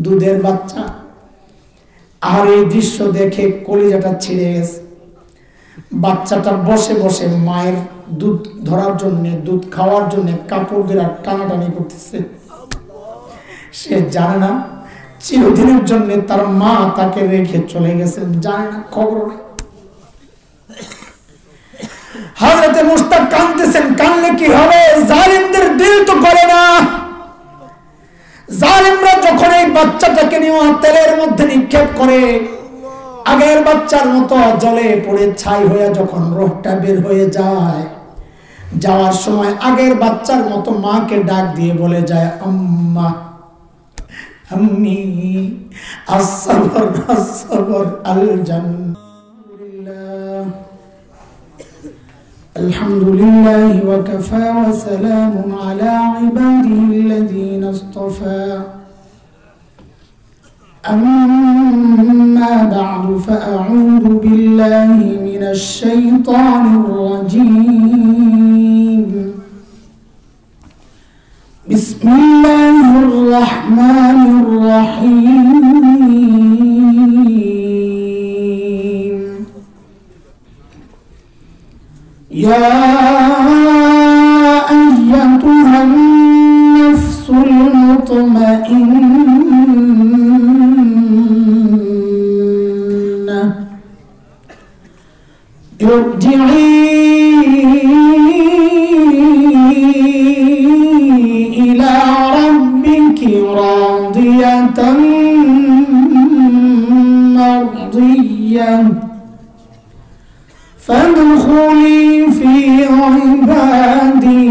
দুধের বাচ্চা। আর এই দৃশ্য দেখে কলিজাটা ছিঁড়ে গেছে। বাচ্চাটা বসে বসে মায়ের দুধ ধরার জন্য, দুধ খাওয়ার জন্য কাপড় দিয়ে টানাটানি করতেছে। সে জানে না চিরদিনের জন্য তার মা তাকে রেখে চলে গেছেন, জানে না, খবর নেই। হযরতে মুশতাক কাঁদতেছেন। কানলে কি হবে? জালিমদের দিল তো করে না। জালিমরা যখন এই বাচ্চাটাকে নিয়ে তেলের মধ্যে নিক্ষেপ করে, আগের বাচ্চার মতো জলে পড়ে ছাই হয়ে যখন রোহটা বের হয়ে যায়, যাওয়ার সময় আগের বাচ্চার মতো মাকে ডাক দিয়ে বলে যায়, আম্মা, আম্মি, আসসাবর আসসাবর আল জান্নাহ। আলহামদুলিল্লাহি ওয়া কাফা ওয়া সালামুন আলা ইবাদিহিল্লাযীনা ইসতাফা। أما بعد فأعوذ بالله من الشيطان الرجيم. بسم الله الرحمن الرحيم. يا أيتها النفس المطمئنة ارجعي إلى ربك راضية مرضية فادخلي في عبادي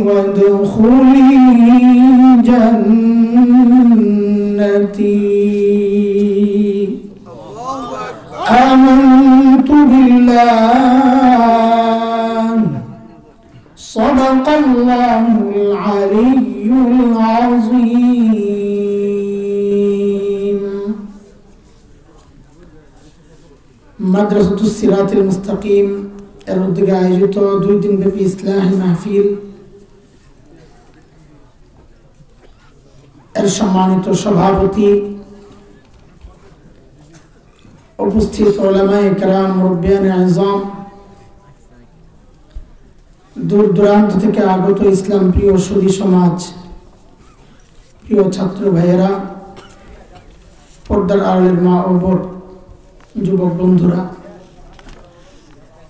وادخلي جنتي. آمنت بالله صدق الله العلي العظيم. মাদ্রাসাতুস সিরাতুল মুস্তাকিম এর উদ্যোগে আয়োজিত 2 দিন ব্যাপী ইসলাহি মাহফিল এর সম্মানিত সভাপতি, উপস্থিত উলামায়ে কেরাম, মুরব্বিয়ানে আযম, দূর দূরান্ত থেকে আগত ইসলাম প্রিয় সুধী সমাজ, প্রিয় ছাত্র ভাইয়েরা, পর্দার আড়ালের মা ও বোন, যুবক বন্ধুরা,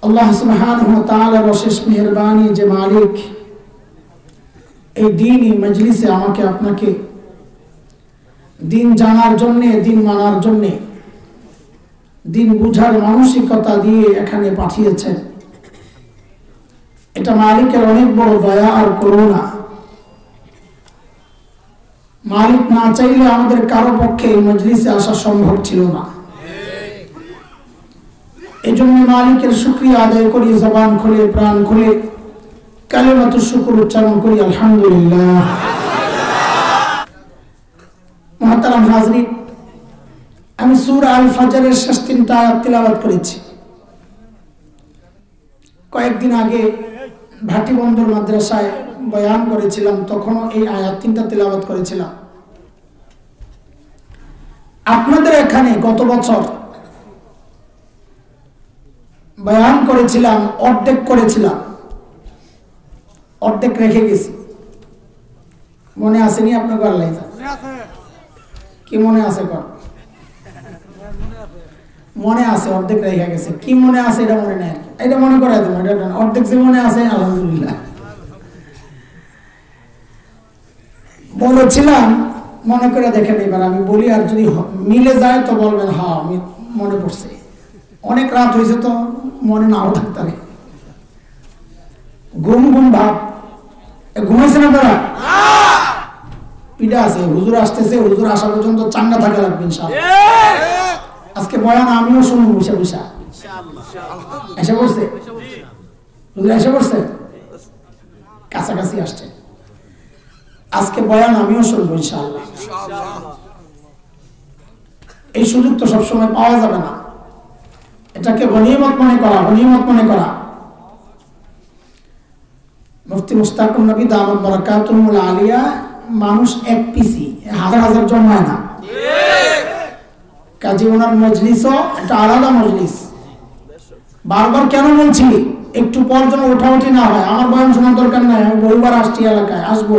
আল্লাহ সুবহানাহু ওয়া তাআলার অশেষ মেহেরবানি যে মালিক এই দ্বীনি মজলিসে আমাকে আপনাকে দিন জানার জন্য, দিন মানার জন্য, দিন বুঝার মানসিকতা দিয়ে এখানে পাঠিয়েছেন। এটা মালিকের অনেক বড় দয়া আর করুণা। মালিক না চাইলে আমাদের কারো পক্ষে এই মজলিসে আসা সম্ভব ছিল না। এই জন্য মালিকের শুকরিয়া আদায় করি, জবান খুলে, প্রাণ খুলে কালিমাতুশ শুকর উচ্চারণ করি, আলহামদুলিল্লাহ। মুহতারাম হাজরিন, আমি সূরা আল ফাজরের শেষ 3টা আয়াত তিলাওয়াত করেছি। কয়েকদিন আগে ভাটিবন্দর মাদ্রাসায় বয়ান করেছিলাম, তখনও এই আয়াত 3টা তিলাওয়াত করেছিলাম। আপনাদের এখানে গত বছর বয়ান করেছিলাম, অর্ধেক করেছিলাম, অর্ধেক রেখে গেছি। মনে আসেনি আপনার? আল্লাহ কি মনে আছে? মনে আছে, অর্ধেক রেখে গেছে। কি মনে আছে এটা মনে নেই, এটা মনে করাই দেবো। এটা অর্ধেক যে মনে আছে, আলহামদুলিল্লাহ। বলেছিলাম, মনে করে দেখেন। এবার আমি বলি, আর যদি মিলে যায় তো বলবেন হ্যাঁ আমি মনে পড়ছে। অনেক রাত হয়েছে তো মনে নাও থাকতে পারে। ঘুম ঘুম ভাব, ঘুমাইছেন আপনারা? পিঠা আছে, হুজুর আসতেছে, হুজুর আসা পর্যন্ত চাঙ্গা থাকা লাগবে ইনশাআল্লাহ। আজকে বয়ান আমিও শুনবো বসে বসে। এসে পড়ছে হুজুর, এসে পড়ছে, কাছাকাছি আসছে। আজকে বয়ান আমিও শুনবো ইনশাআল্লাহ। এই সুযোগ তো সবসময় পাওয়া যাবে না। এটাকে গনিমত মনে করা, গনিমত মনে করা। মুফতি মুশতাকুন নবী দামাত বারাকাতুহুল আলিয়া মানুষ এক পিসি, হাজার হাজার জন্মায় না। কাজে ওনার মজলিসও একটা আলাদা মজলিস। বারবার কেন বলছি, একটু পর যেন ওঠাউঠি না হয়। আমার বয়ান শোনার দরকার নাই, আমি বহুবার আসছি, এলাকায় আসবো,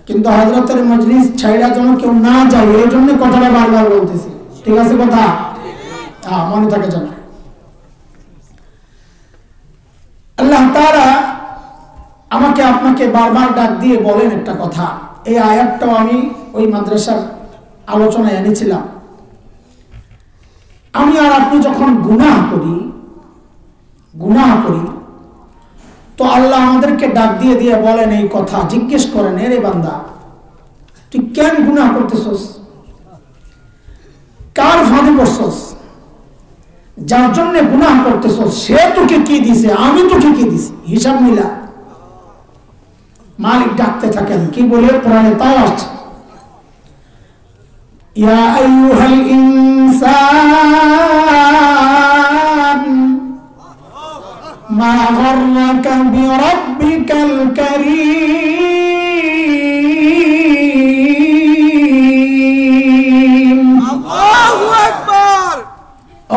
কিন্তু হযরতের মজলিস ছাইড়া যেন কেউ না যায়, এই জন্য কথাটা বারবার বলতেছি। ঠিক আছে কথা? হ্যাঁ, মনে থাকে যেন। আল্লাহ তাআলা আমাকে আপনাকে বারবার ডাক দিয়ে বলেন একটা কথা। এই আয়াতটাও আমি ওই মাদ্রাসার আলোচনায় এনেছিলাম। আমি আর আপনি যখন গুনাহ করি তো আল্লাহ আমাদেরকে ডাক দিয়ে দিয়ে বলেন এই কথা, জিজ্ঞেস করেন, এরে বান্দা তুই কেন গুনাহ করতেছস, কার ফাঁদে পড়ছস, যার জন্য গুনাহ করতেছস সে তোকে কি দিছে, আমি তোকে কি দিছি, হিসাব মিলা। মালিক ডাকতে থাকেন, কি বলে কোরআনে তাও আছে, ইয়া আইয়ুহাল ইনসান মা গররাকা বিরাব্বিকাল কারীম। আল্লাহু আকবার।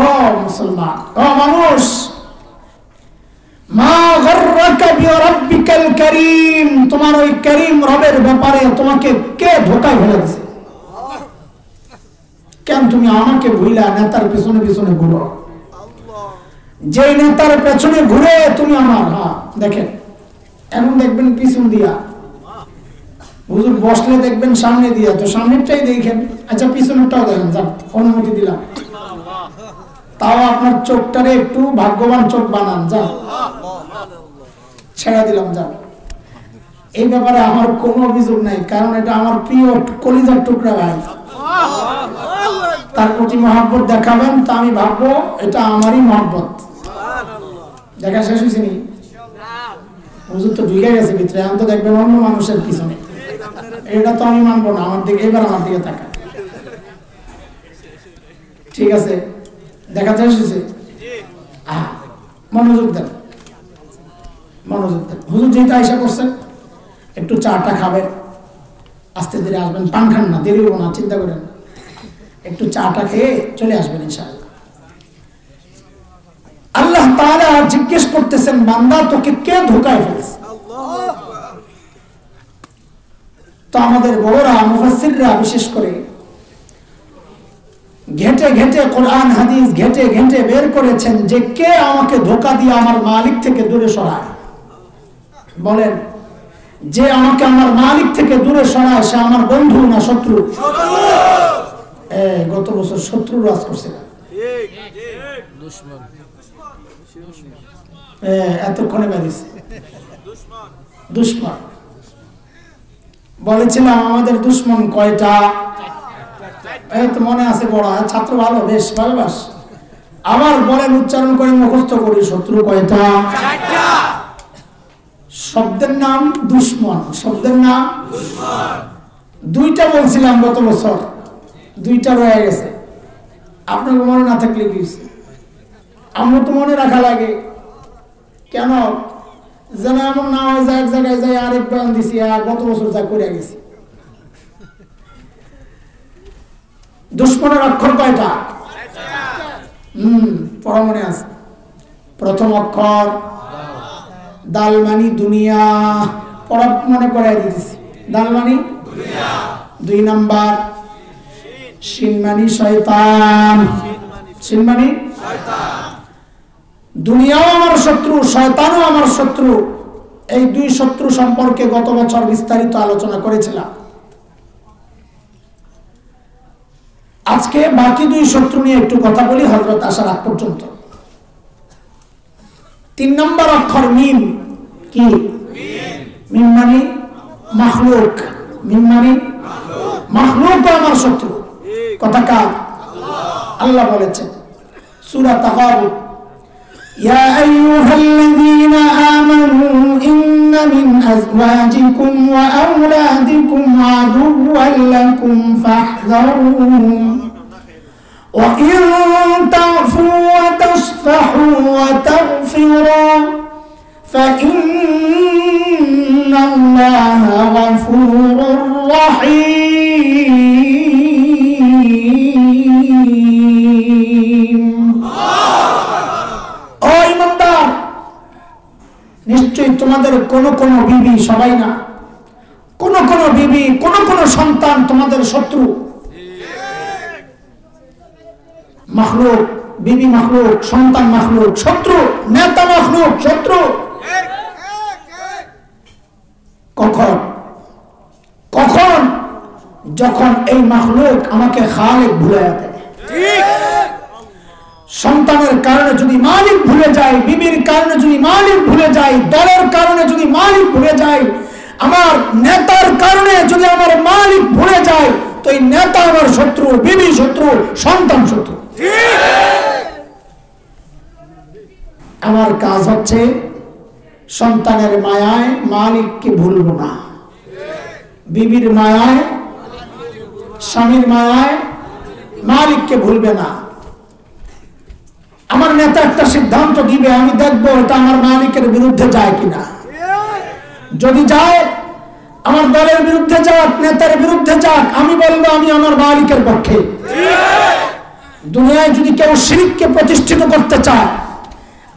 ও মুসলমান, ও মানুষ, মা গররাকা বিরাব্বিকাল কারীম, তোমার ওই করিম রবের ব্যাপারে তোমাকে কে ধোঁকায় ফেলে দিয়েছে? কেন তুমি আমাকে ভুইলা নেতার পেছনে পেছনে ঘুরো? যে নেতার পেছনে ঘুরে তুমি আমার, হ্যাঁ দেখেন, এমন দেখবেন পিছন দিয়া, হুজুর বসলে দেখবেন সামনে দিয়া, তো সামনেরটাই দেখেন, আচ্ছা পিছনেরটাও দেখেন, যান অনুমতি দিলাম, তাও আপনার চোখটারে একটু ভাগ্যবান চোখ বানান, যান ছেড়ে দিলাম, যান। এই ব্যাপারে আমার কোনো অভিযোগ নাই, কারণ এটা আমার প্রিয় কলিজার টুকরা ভাই। তার প্রতি মহব্বত দেখাবেন তো আমি ভাববো এটা আমারই মহব্বত। দেখা শেষ হয়েছে নি? হুজুর তো ঢুকে গেছে ভিতরে, আমি তো দেখবেন অন্য মানুষের পিছনে। এটা তো আমি মানবো না, আমার দিকে, এবার আমার দিকে তাকা। ঠিক আছে, দেখা শেষ হয়েছে? মনোযোগ দেন, মনোযোগ দেন। হুজুর যেটা আশা করছেন, একটু চাটা খাবেন, আস্তে ধীরে আসবেন, পান খান না, দেরি হবো না, চিন্তা করেন, একটু চাটা খেয়ে চলে আসবেন ইনশাআল্লাহ। আল্লাহ তাআলা জিজ্ঞেস করতেছেন, বান্দা তোকে কে ধোঁকায় ফেলেছে? তো আমাদের বড়রা মুফাসসিররা বিশেষ করে ঘেটে ঘেটে কোরআন হাদিস ঘেটে ঘেটে বের করেছেন যে কে আমাকে ধোঁকা দিয়ে আমার মালিক থেকে দূরে সরায়। বলেন, যে আমাকে আমার মালিক থেকে দূরে সরায় সে আমার বন্ধু না শত্রু? গত বছর শত্রু রাজ করছিলাম, এতক্ষণে বেরিয়েছে দুশ্মন। বলেছিলাম আমাদের দুশ্মন কয়টা? এই তো মনে আছে, বড় ছাত্র, ভালো, বেশ ভালোবাস। আবার বলেন, উচ্চারণ করে মুখস্থ করি, শত্রু কয়টা? শব্দের নাম দুশ্মন, শব্দের নাম দুইটা বলছিলাম গত বছর, দুইটা রয়ে গেছে। আপনার মনে না থাকলে কি আমার তো মনে রাখা লাগে, কেন যেন এমন না হয় যে এক জায়গায় যাই আরেক বয়ান দিছি, আর গত বছর যা করে গেছি। দুশ্মনের অক্ষর কয়টা? পড়া মনে আছে? প্রথম অক্ষর দাল মানি দুনিয়া, পড়া মনে করাই দিতেছি, দাল মানি দুনিয়া। 2 নাম্বার শিন মানি শয়তান, শিন মানি শয়তান। দুনিয়াও আমার শত্রু, শয়তানও আমার শত্রু। এই দুই শত্রু সম্পর্কে গত বছর বিস্তারিত আলোচনা করেছিলাম। আজকে বাকি দুই শত্রু নিয়ে একটু কথা বলি হযরত আসার আগ পর্যন্ত। 3 নম্বর অক্ষর মিম। কি? মিম মানে মাখলুক, মিম মানে মাখলুক আমার শত্রু। কথা কার? আল্লাহ বলেছেন সূরা তাগাবুন, ইয়া আইয়ুহাল্লাযীনা আমানু ইন্না মিন আজওয়াজিকুম ওয়া আওলাদিকুম আদুওয়ান লাকুম ফাহযারুহুম ওয়া ইন তা'ফু ওয়া তাসফাহু ওয়া তাগফিরু فإن ইন্নাল্লাহা গফুরুর রহিম। ও ইমানদার, নিশ্চয়ই তোমাদের কোন কোন বিবি, সবাই না, কোন কোন বিবি, কোন কোন সন্তান তোমাদের শত্রু। মাখলুক, বিবি মাখলুক, সন্তান মাখলুক, শত্রু, নেতা মাখলুক, শত্রু। কখন? কখন? যখন এই মাখলুক আমাকে খালিক ভুলে দেয়। সন্তানের কারণে যদি মালিক ভুলে যায়, বিবির কারণে যদি মালিক ভুলে যায়, দলের কারণে যদি মালিক ভুলে যায়, আমার নেতার কারণে যদি আমার মালিক ভুলে যায়, তো এই নেতা আমার শত্রু, বিবি শত্রু, সন্তান শত্রু। আমার কাজ হচ্ছে সন্তানের মায়ায় মালিককে ভুলব না, বিবির মায়ায়, স্বামীর মায়ায় মালিককে ভুলবে না। আমার নেতা একটা সিদ্ধান্ত দিবে, আমি দেখবো এটা আমার মালিকের বিরুদ্ধে যায় কিনা। যদি যায়, আমার দলের বিরুদ্ধে যাক, নেতার বিরুদ্ধে যাক, আমি বলবো আমি আমার মালিকের পক্ষে। দুনিয়ায় যদি কেউ শিরককে প্রতিষ্ঠিত করতে চায়,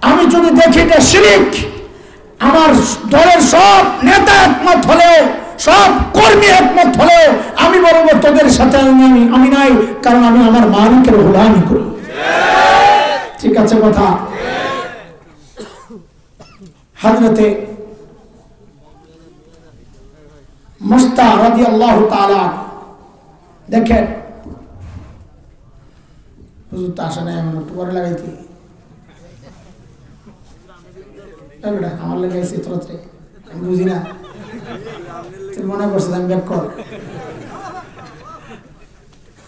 আমি যদি দেখি এটা শিরক, আমার দলের সব নেতা একমত হলেও, সব কর্মী একমত হলেও, আমি বলবো তোদের সাথে আমি নাই, কারণ আমি আমার মালিকের গোলামি করি। ঠিক আছে কথা? হযরতে মুস্তা রাদিয়াল্লাহু তাআলা, দেখেন হুজুর তো আসে নাই, আমি একটু পরে লাগাইছি, আমার লাগাইছি তোরে, আমি বুঝি না, তুই মনে করছিস আমি ব্যাক কর।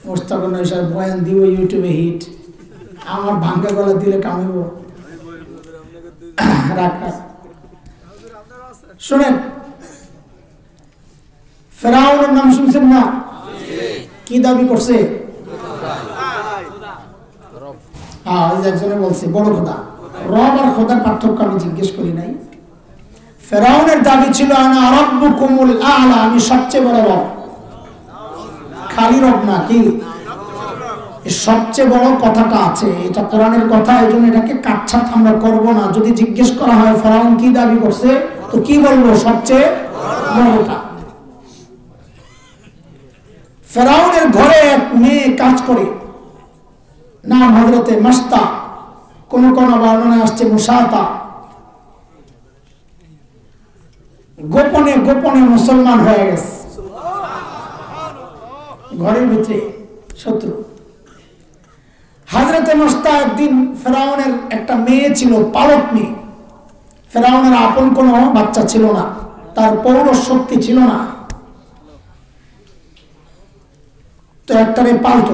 মোস্তাফা নয় সাহেব বয়ান দিব ইউটিউবে হিট, আমার ভাঙ্গা গলা দিলে কামিব। শুনেন, ফেরাউনের নাম শুনছেন না? কি দাবি করছে? একজনে বলছে বড় খোদা। রব আর খোদার পার্থক্য আমি জিজ্ঞেস করি নাই। ফেরাউনের দাবি ছিল আনা রাব্বুকুমুল আ'লা, আমি সবচেয়ে বড় রব। খালি রব না, কি সবচেয়ে বড় কথাটা আছে, এটা কোরআনের কথা, এই জন্য এটাকে কাটছাট আমরা করবো না। যদি জিজ্ঞেস করা হয় ফেরাউন কি দাবি করছে, তো কি বলবো? সবচেয়ে বড়টা। ফেরাউনের ঘরে এক মেয়ে কাজ করে, নাম হযরতে মাস্তা, কোন কোন বর্ণনায় আসছে মুসাতা। গোপনে গোপনে মুসলমান হয়ে গেছে, ঘরের ভিতরে শত্রু। হযরতে মাস্তা একদিন, ফেরাউনের একটা মেয়ে ছিল, পালক মেয়ে। ফেরাউনের আপন কোনো বাচ্চা ছিল না, তার পৌরষ শক্তি ছিল না, তো একটা মেয়ে পালত।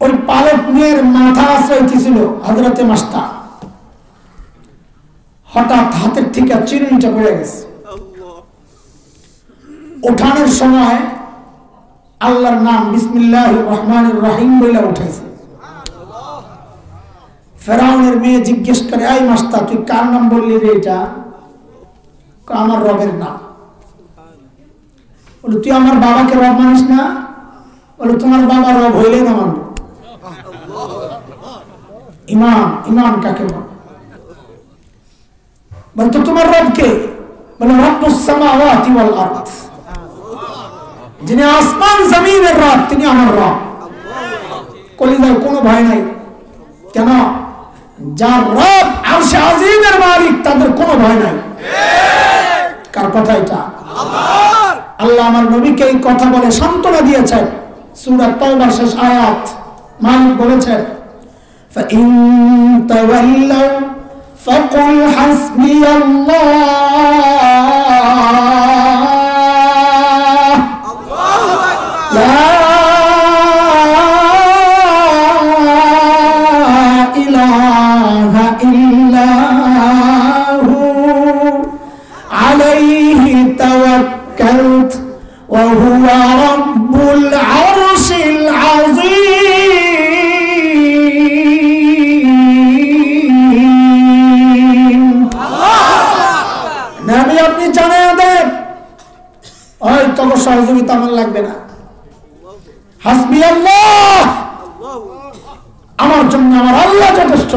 ওই পালক মেয়ের মাথা আশ্রয়ছিল হযরতে মাস্তা। হঠাৎ হাতের থেকে চিরুনিটা পড়ে গেছে। ওঠানোর সময় আল্লাহর নাম বিসমিল্লাহির রহমানির রহিম বলে উঠাইছে। ফেরাউনের মেয়ে জিজ্ঞেস করে, এই মাস্তা তুই কার নাম বললি রে? এটা আমার রবের নাম। বলে তুই আমার বাবাকে রব মানিস না? বলে তোমার বাবা রব হইলে না মানব। ইমাম, ইমাম কাকে বলে? বলে তো তোমার রব কে? বলে রব্বুস সামাওয়াতি ওয়াল আরদ, যিনি আসমান জমিনের রব, তিনি আমার রব। কলিজায় কোনো ভয় নাই। কেন? যার রব আরশে আজিমের মালিক, তাদের কোনো ভয় নাই। কার কথা এটা? আল্লাহ আমার নবীকে এই কথা বলে সান্ত্বনা দিয়েছেন। সূরা তাওবার শেষ আয়াত, মালিক বলেছেন, فَإِن تَوَلَّوْا فَقُلْ حَسْبِيَ اللَّهُ لَا إِلَهَ إِلَّا هُوَ عَلَيْهِ تَوَكَّلْتُ وَهُوَ رَبُّ الْعَرْشِ الْعَظِيمِ। নবী সহযোগিতা আমার লাগবে না। হাসবি আল্লাহ, আমার জন্য আমার আল্লাহ যথেষ্ট।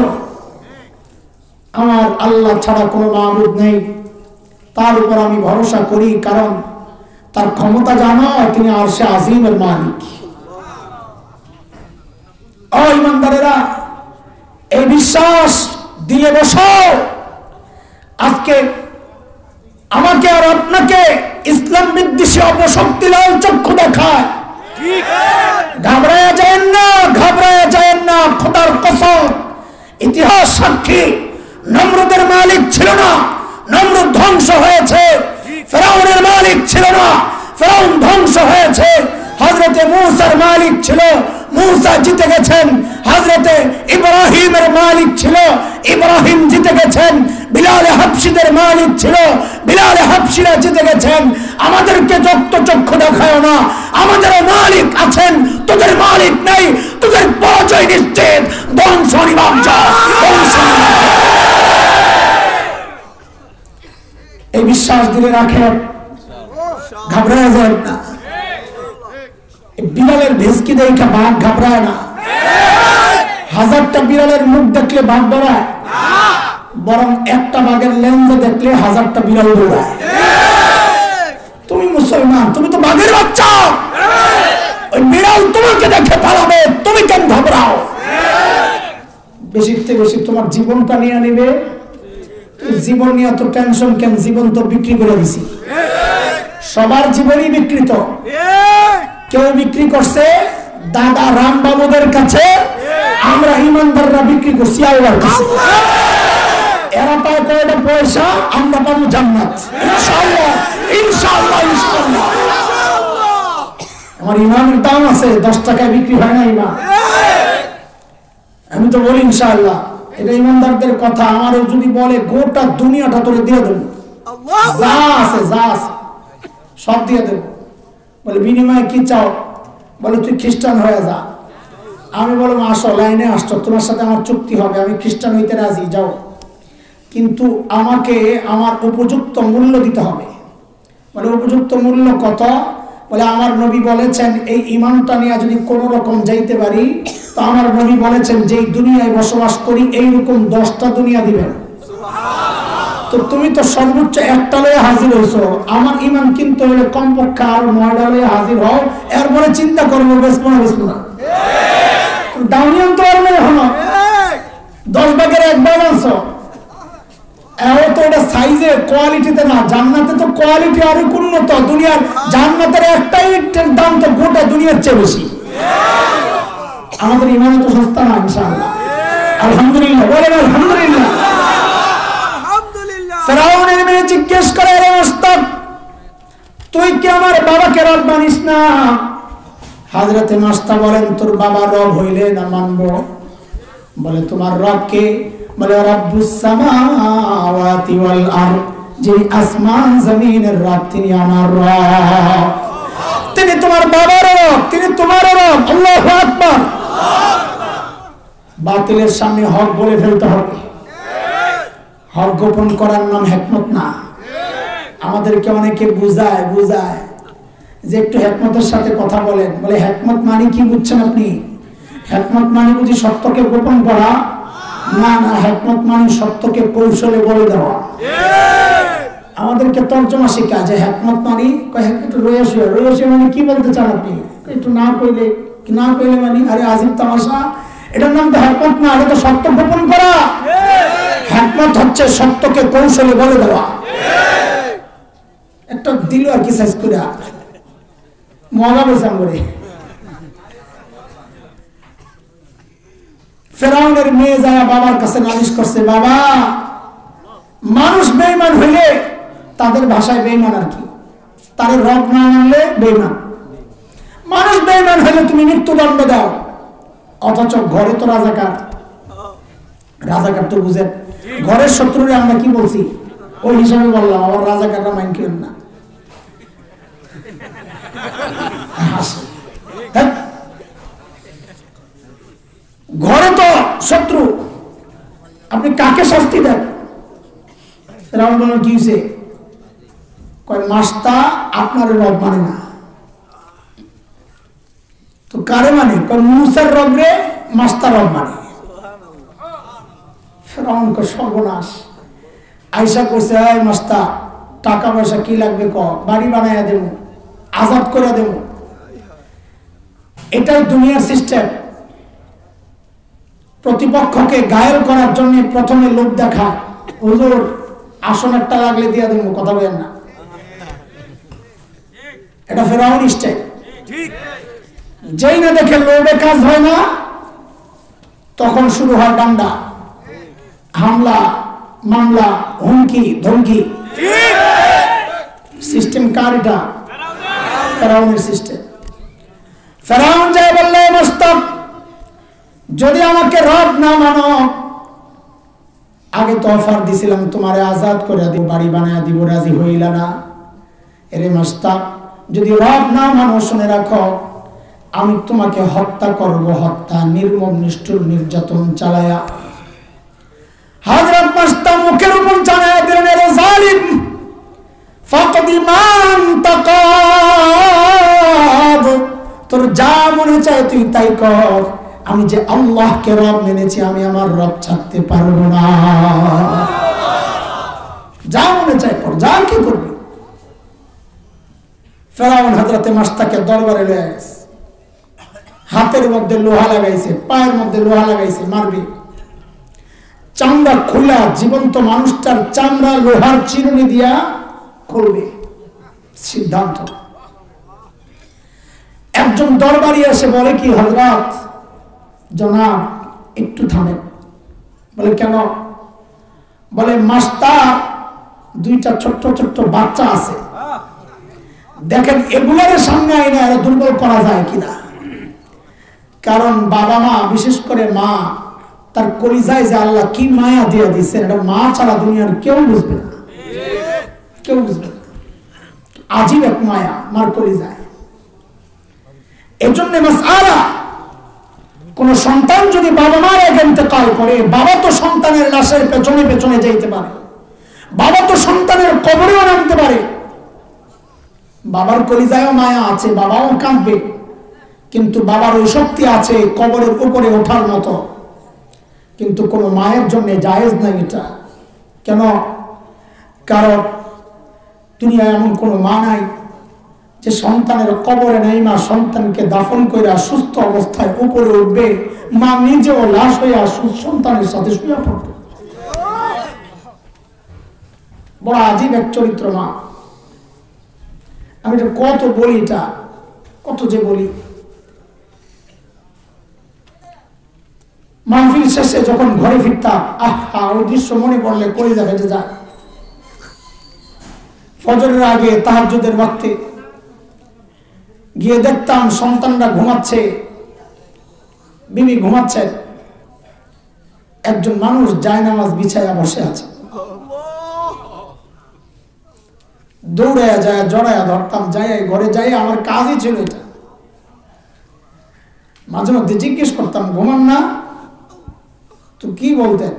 আমার আল্লাহ ছাড়া কোনো মাবুদ নেই, তার উপর আমি ভরসা করি, কারণ তার ক্ষমতা জানো, তিনি আরশে আজিমের মালিক। ও ইমানদারেরা, এই বিশ্বাস দিলে বসো। আজকে আমাকে আর আপনাকে ইসলাম বিদ্বেষী অপশক্তি লাল চক্ষু দেখায়, ঘাবড়ায়া যায় না, ঘাবড়ায়া যায় না। খোদার কসম, ইতিহাস সাক্ষী, নমরুদের মালিক ছিল না, নমরুদ ধ্বংস হয়েছে। ফেরাউনের মালিক ছিল না, ফেরাউন ধ্বংস হয়েছে। হযরতে মূসার মালিক ছিল, মূসা জিতে গেছেন। হযরতে ইব্রাহিমের মালিক ছিল, ইব্রাহিম জিতে গেছেন। বিলাল হাবশীদের মালিক ছিল, বিলাল হাবশীরা জিতে গেছেন। আমাদেরকে যত চক্ষু দেখায় না, আমাদের মালিক আছেন, তোদের মালিক নাই। তোদের পরাজয় নিশ্চিত, ধ্বংস অনিবার্য, ধ্বংস অনিবার্য। এই বিশ্বাস দিলে রাখেন, ঘাবড়ায় যায় না। বিড়ালের ভেসকি দেখে বাঘ ঘাবড়ায় না। হাজারটা বিড়ালের মুখ দেখলে বাঘ ডরায়, বরং একটা বাঘের লেন্স দেখলে হাজারটা বিড়াল দৌড়ায়। তুমি মুসলমান, তুমি তো বাঘের বাচ্চা। ওই বিড়াল তোমাকে দেখে পালাবে, তুমি কেন ঘাবড়াও? বেশিতে বেশি তোমার জীবনটা নিয়ে নিবে। জীবন নিয়ে এত টেনশন কেন? জীবন তো বিক্রি করে দিছি। সবার জীবনই বিকৃত। কেউ বিক্রি করছে দাদা রামবাবুদের কাছে, আমরা ইমানদাররা বিক্রি করছি আল্লাহর কাছে। এরা পায় কয়টা পয়সা, আমরা পাবো জান্নাত ইনশাআল্লাহ, ইনশাআল্লাহ, ইনশাআল্লাহ। আমার ইমানের দাম আছে, 10 টাকায় বিক্রি হয় না ইমান। আমি তো বলি ইনশাআল্লাহ, এটা ইমানদারদের কথা। আমারও যদি বলে গোটা দুনিয়াটা তোরে দিয়ে দেবো, যা আছে যা আছে সব দিয়ে দেবো। বলে বিনিময়ে কি চাও? বলে তুই খ্রিস্টান হয়ে যা। আমি বললাম আসো, লাইনে আসছো, তোমার সাথে আমার চুক্তি হবে, আমি খ্রিস্টান হইতে রাজি, যাও, কিন্তু আমাকে আমার উপযুক্ত মূল্য দিতে হবে। বলে উপযুক্ত মূল্য কত? বলে আমার নবী বলেছেন এই ইমানটা নিয়ে যদি কোনো রকম যাইতে পারি, তো আমার নবী বলেছেন যেই দুনিয়ায় বসবাস করি এইরকম 10টা দুনিয়া দিবেন। তো তুমি তো সর্বোচ্চ একটা লয়ে হাজির হয়েছো, আমার ইমান কিন্তু হলে কমপক্ষে আরো 9টা লয়ে হাজির হও, এরপরে চিন্তা করবো বেসবো না বেসবো না। দামিয়ান তো আর নেই হলো 10 ভাগের 1 ভাগ আনছো। তো এটা সাইজে কোয়ালিটিতে না, জান্নাতে তো কোয়ালিটি আরো উন্নত। দুনিয়ার জান্নাতের একটাই দাম তো গোটা দুনিয়ার চেয়ে বেশি। আমাদের ইমান তো সস্তা না ইনশাআল্লাহ। আলহামদুলিল্লাহ, বলেন আলহামদুলিল্লাহ। ফেরাউনের মেয়ে জিজ্ঞেস করে, রে ওস্তাদ, তুই কি আমার বাবাকে রব মানিস না? হযরতে মাস্তা বলেন, তোর বাবা রব হইলে না মানবো? বলে তোমার রব কে? বলে রব্বুস সামাওয়াতি ওয়াল আরদ, যে আসমান জমিনের রব, তিনি আমার রব। তিনি তোমার বাবার রব, তিনি তোমার রব। আল্লাহু আকবার। বাতিলের সামনে হক বলে ফেলতে হবে। হক গোপন করার নাম হিকমত না। আমাদেরকে অনেকে বুঝায় যে একটু হিকমতের সাথে কথা বলেন। বলে হিকমত মানে কি বুঝছেন আপনি? হিকমত মানে বুঝি সত্যকে গোপন করা? না না, হিকমত মানে সত্যকে কৌশলে বলে দেওয়া। আমাদেরকে তর্জমা শেখা যে হিকমত মানে একটু রয়েছে মানে কি বলতে চান আপনি? একটু না কইলে মানে আরে আজিব তামাশা। এটার নাম তো হিকমত না, এটা তো সত্য গোপন করা। হিকমত হচ্ছে সত্যকে কৌশলে বলে দেওয়া। একটা দিল আর কি সাইজ করে মজা বেসাম করে। ফেরাউনের মেয়ে যায় বাবার কাছে নালিশ করছে, বাবা, মানুষ বেঈমান হইলে তাদের ভাষায় বেঈমান আর কি, তার রব না মানলে বেঈমান। মানুষ বেঈমান হইলে তুমি মৃত্যুদণ্ড দাও, অথচ ঘরে তো রাজাকার। রাজাকার তো বুঝেন, ঘরের শত্রুরে আমরা কি বলছি ওই হিসাবে বললাম, আবার রাজাকাররা মাইন করেন না। ঘরে তো শত্রু, আপনি কাকে শাস্তি দেন? ফেরাউন বলল কি হইছে? কয় মাস্তা আপনার রব মানে না। তো কারে মানে? মুসার রব রে মাস্টার রব মানে। ফেরাউন কে সর্বনাশ। আয়সা কইছে, এই মাস্টার টাকা পয়সা কি লাগবে ক, বাড়ি বানাইয়া দেব, আজাদ করে দেব। এটাই দুনিয়ার সিস্টেম। প্রতিপক্ষকে ঘায়েল করার জন্য প্রথমে লোক দেখা, হুজুর আসন একটা লাগলে দিয়া দেব, কথা বলেন না। এটা ফেরাউন স্টাইল। যেই না দেখে লোভে কাজ হয় না, তখন শুরু হয় ডান্ডা, হামলা, মামলা, হুমকি ধমকি। সিস্টেম কার? এটা ফেরাউনের সিস্টেম। ফেরাউন যায় বললে, মস্তক যদি আমাকে রব না মানো, আগে তো অফার দিছিলাম তোমারে আজাদ করে দিব, বাড়ি বানায় দিব, রাজি হইলা না। এরে মস্তক যদি রব না মানো, শুনে রাখো আমি তোমাকে হত্যা করব, হত্যা, নির্মম নিষ্ঠুর নির্যাতন চালায়া। হযরত মস্তক মুখের উপর চালায়া দিলেন, এরে জালিম ফাকদি মান তাকাদ, তোর যা মনে চায় তুই তাই কর, আমি যে আল্লাহকে রব মেনেছি, আমি আমার রব ছাড়তে পারবো না। যা মনে চায় কর, যা কি করবি। ফেরাউন হযরতে মস্তকের দরবারে লয়ে গেছে, হাতের মধ্যে লোহা লাগাইছে, পায়ের মধ্যে লোহা লাগাইছে, মারবে। চামড়া খোলা, জীবন্ত মানুষটার চামড়া লোহার চিরুনি দিয়া খুলবে, সিদ্ধান্ত। একজন দরবারি এসে বলে কি, হযরত জনাব একটু থামেন। বলে কেন? বলে মাস্টার দুইটা ছোট্ট ছোট্ট বাচ্চা আছে, দেখেন এগুলোর সামনে আইনা এরা দুর্বল করা যায় কিনা। কারণ বাবা মা, বিশেষ করে মা, তার কলিজায় যে আল্লাহ কি মায়া দিয়ে দিচ্ছেন, এটা মা ছাড়া দুনিয়ার কেউ বুঝবে না, কেউ বুঝবে না। আজীব এক মায়া মার কলিজায়। এজন্য মাসআলা, কোন সন্তান যদি বাবা মার আগে ইন্তেকাল করে, বাবা তো সন্তানের লাশের পেছনে পেছনে যাইতে পারে, বাবা তো সন্তানের কবরেও নামতে পারে। বাবার কলিজায়ও মায়া আছে, বাবাও কাঁদবে, কিন্তু বাবার ওই শক্তি আছে কবরের উপরে ওঠার মতো। কিন্তু কোন মায়ের জন্য জায়েজ নাই এটা। কেন? কারণ দুনিয়ায় এমন কোন মা নাই যে সন্তানের কবরে নাই, মা সন্তানকে দাফন করে সুস্থ অবস্থায় উপরে উঠবে, মা নিজেও লাশ হইয়া সন্তানের সাথে শুয়ে পড়বে। বড় আজীব এক চরিত্র মা। আমি এটা কত বলি, এটা কত যে বলি। মাহফিল শেষে যখন ঘরে ফিরতাম, আহা ওই দৃশ্য মনে পড়লে কলিজা ফেটে যায়। ফজরের আগে তাহাজ্জুদের ওয়াক্তে গিয়ে দেখতাম সন্তানরা ঘুমাচ্ছে, বিবি ঘুমাচ্ছেন, একজন মানুষ জায়নামাজ বিছায়া বসে আছে। দৌড়ায়া যায়, জড়ায়া ধরতাম, যাই ঘরে যাই, আমার কাজই ছিল এটা। মাঝে মধ্যে জিজ্ঞেস করতাম, ঘুমান না? তো কি বলতেন,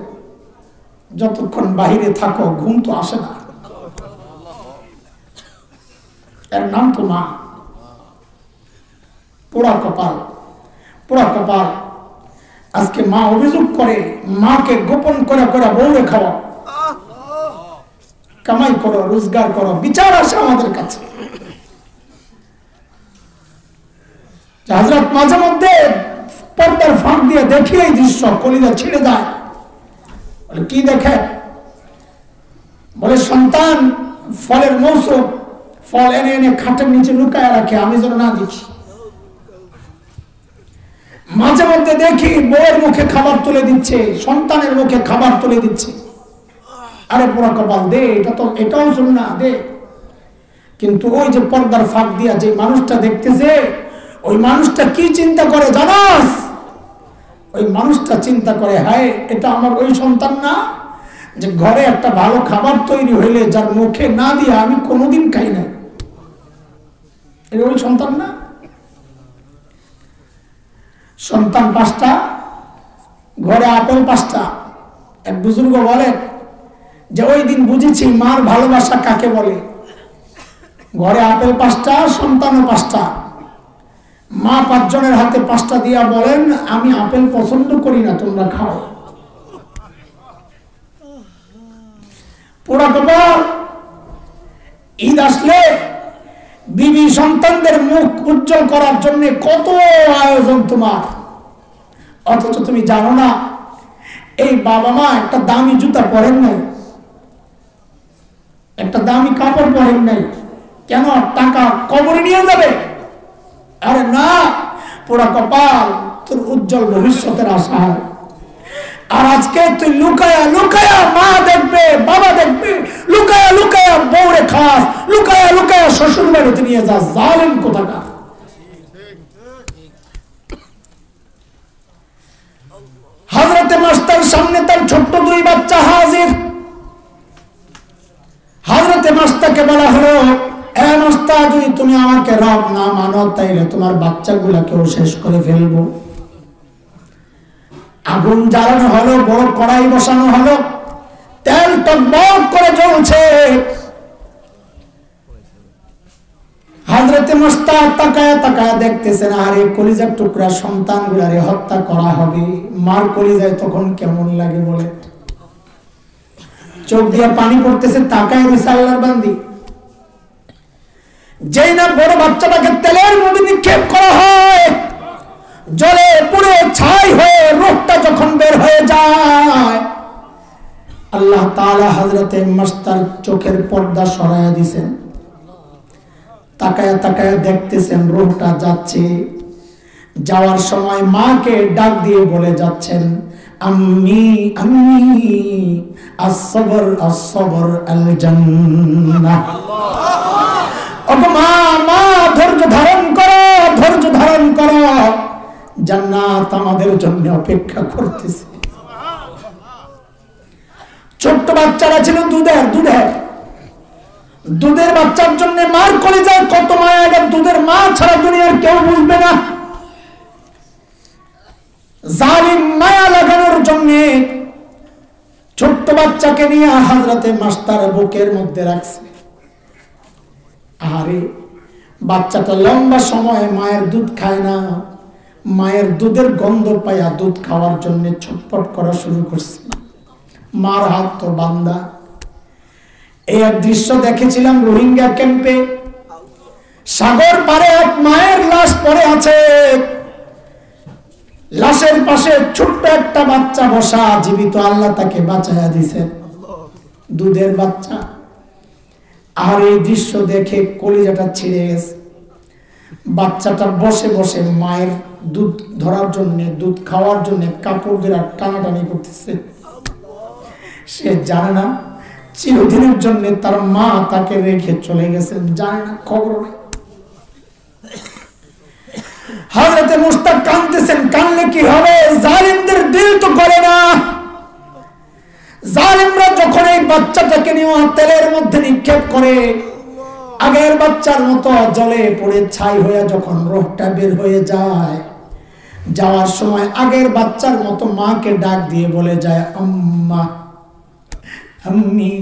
যতক্ষণ বাহিরে থাকো ঘুম তো আসে না। এর নাম তো মা। পোড়া কপাল, পোড়া কপাল। আজকে মা অভিযোগ করে, মাকে গোপন করে করে বউরে খাওয়া, কামাই করো, রোজগার করো, বিচার আসে আমাদের কাছে। হযরত মাঝে মধ্যে পর্দার ফাঁক দিয়ে দেখি এই দৃশ্য, কলিজা ছিঁড়ে যায়। বলে কি দেখে? বলে সন্তান ফলের মৌসুম, ফল এনে এনে খাটের নিচে লুকায় রাখে, আমি যেন না দেখি। মাঝে মধ্যে দেখি বউয়ের মুখে খাবার তুলে দিচ্ছে, সন্তানের মুখে খাবার তুলে দিচ্ছে। আরে পুরা কপাল, দে, এটা তো, এটাও শুন না, দে। কিন্তু ওই যে পর্দার ফাঁক দিয়া যে মানুষটা দেখতেছে, ওই মানুষটা কি চিন্তা করে জানাস? ওই মানুষটা চিন্তা করে, হায় এটা আমার ওই সন্তান না, যে ঘরে একটা ভালো খাবার তৈরি হইলে যার মুখে না দিয়ে আমি কোনোদিন খাই না, এটা ওই সন্তান না? সন্তান 5টা, ঘরে আপেল 5টা। এক বুজুর্গ বলেন যে ওই দিন বুঝেছি মার ভালোবাসা কাকে বলে। ঘরে আপেল 5টা, সন্তানও 5টা। মা 5 জনের হাতে 5টা দিয়া বলেন, আমি আপেল পছন্দ করি না, তোমরা খাও। পোড়া কপাল। ঈদ আসলে বিবি সন্তানদের মুখ উজ্জ্বল করার জন্য কত আয়োজন তোমার, অথচ তুমি জানো না এই বাবা মা একটা দামি জুতা পরেন নাই, একটা দামি কাপড় পরেন নাই, কেন? টাকা কবরে নিয়ে যাবে। আরে না, পোড়া কপাল, তোর উজ্জ্বল ভবিষ্যতের আশা। আর আজকে তুই লুকায়া লুকায়া মা দেখবে, বাবা দেখবে, লুকায়া লুকায়া বউরে খাস, লুকায়া লুকায়া শ্বশুর বাড়িতে নিয়ে যাস। জালেম কোথাকার। হযরতে মাস্টার সামনে তার ছোট্ট 2 বাচ্চা হাজির। হযরতে মাস্টারকে বলা হলো, এ মাস্টার, যদি তুমি আমাকে রব না মানো তাইলে তোমার বাচ্চাগুলোকেও শেষ করে ফেলবো। আগুন জ্বালানো হলো, বড় কড়াই বসানো হলো, তেল টকবক করে জ্বলছে। হযরতে মাস্টার তাকায়া তাকায়া দেখতেছেন, আরে কলিজার টুকরা সন্তানগুলারে হত্যা করা হবে। মার কলিজায় তখন কেমন লাগে বলে, চোখ দিয়ে পানি পড়তেছে, তাকায় দিছে আল্লাহর বান্দি। যেই না বড় বাচ্চাটাকে তেলের মধ্যে নিক্ষেপ করা হয়, জলে পুড়ে ছাই হয়ে রূহটা যখন বের হয়ে যায়, আল্লাহ তাআলা হযরতে মাস্টার চোখের পর্দা সরাইয়া দিয়েছেন। তাকায়া তাকায়া দেখতেছেন রূহটা যাচ্ছে। যাওয়ার সময় মাকে ডাক দিয়ে বলে যাচ্ছেন, আম্মি আম্মি আস-সবর আস-সবর আল জান্নাহ। ওগো মা, মা, ধৈর্য ধারণ করো, ধৈর্য ধারণ করো, জান্নাত আমাদের জন্য অপেক্ষা করতেছে। ছোট্ট বাচ্চারা ছিল দুধের বাচ্চার জন্য মার কলিজায় কত মায়া, এটা দুধের মা ছাড়া দুনিয়ার কেউ বুঝবে না। জালিম মায়া লাগানোর জন্য ছোট্ট বাচ্চাকে নিয়ে হযরতে মাস্টার বুকের মধ্যে রাখছে। আরে বাচ্চাটা লম্বা সময় মায়ের দুধ খায় না, মায়ের দুধের গন্ধ পাইয়া দুধ খাওয়ার জন্য ছটফট করা শুরু করছে। মার হাত তো বান্ধা। এই এক দৃশ্য দেখেছিলাম রোহিঙ্গা ক্যাম্পে। সাগর পারে এক মায়ের লাশ পড়ে আছে, লাশের পাশে ছোট্ট একটা বাচ্চা বসা, জীবিত। আল্লাহ তাকে বাঁচাইয়া দিয়েছেন, দুধের বাচ্চা। আর এই দৃশ্য দেখে কলিজাটা ছিঁড়ে গেছে। বাচ্চাটা বসে বসে মায়ের দুধ ধরার জন্য, দুধ খাওয়ার জন্য কাপড় দিয়ে টানাটানি করতেছে। সে জানে না চিরদিনের জন্য তার মা তাকে রেখে চলে গেছেন, জানে না, খবর নেই। হযরতে মুস্তাক কাঁদতেছেন। কানলে কি হবে? জালিমদের দিল তো করে না। জালিমরা যখন এই বাচ্চাটাকে নিয়ে তেলের মধ্যে নিক্ষেপ করে, আগের বাচ্চার মতো জলে পড়ে ছাই হয়ে যখন রূহটা বের হয়ে যায়, যাওয়ার সময় আগের বাচ্চার মতো মাকে ডাক দিয়ে বলে যায়, আম্মা আম্মি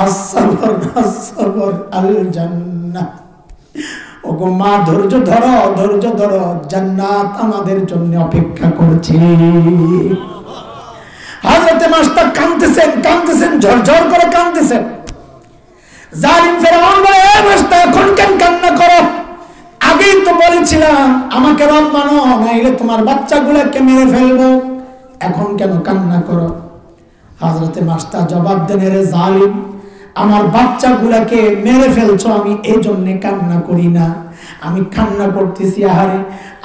আস-সবর আস-সবর আল জান্নাহ। ওগো মা, ধৈর্য ধরো, ধৈর্য ধরো, জান্নাত আমাদের জন্য অপেক্ষা করছে। হযরতে মাস্টার কাঁদতেছেন, ঝরঝর করে কাঁদতেছেন। জালিম ফেরাউন বলে, এ মাস্টার, এখন কেন কান্না করো? আগেই তো বলেছিলাম আমাকে রব মানো, নাইলে তোমার বাচ্চাগুলোকে মেরে ফেলবো, এখন কেন কান্না করো? হযরতে মাস্টার জবাব দেন, রে জালিম, আমার বাচ্চাগুলাকে মেরে ফেলছো, আমি এই জন্য কান্না করি না। আমি কান্না করতেছি, আহারে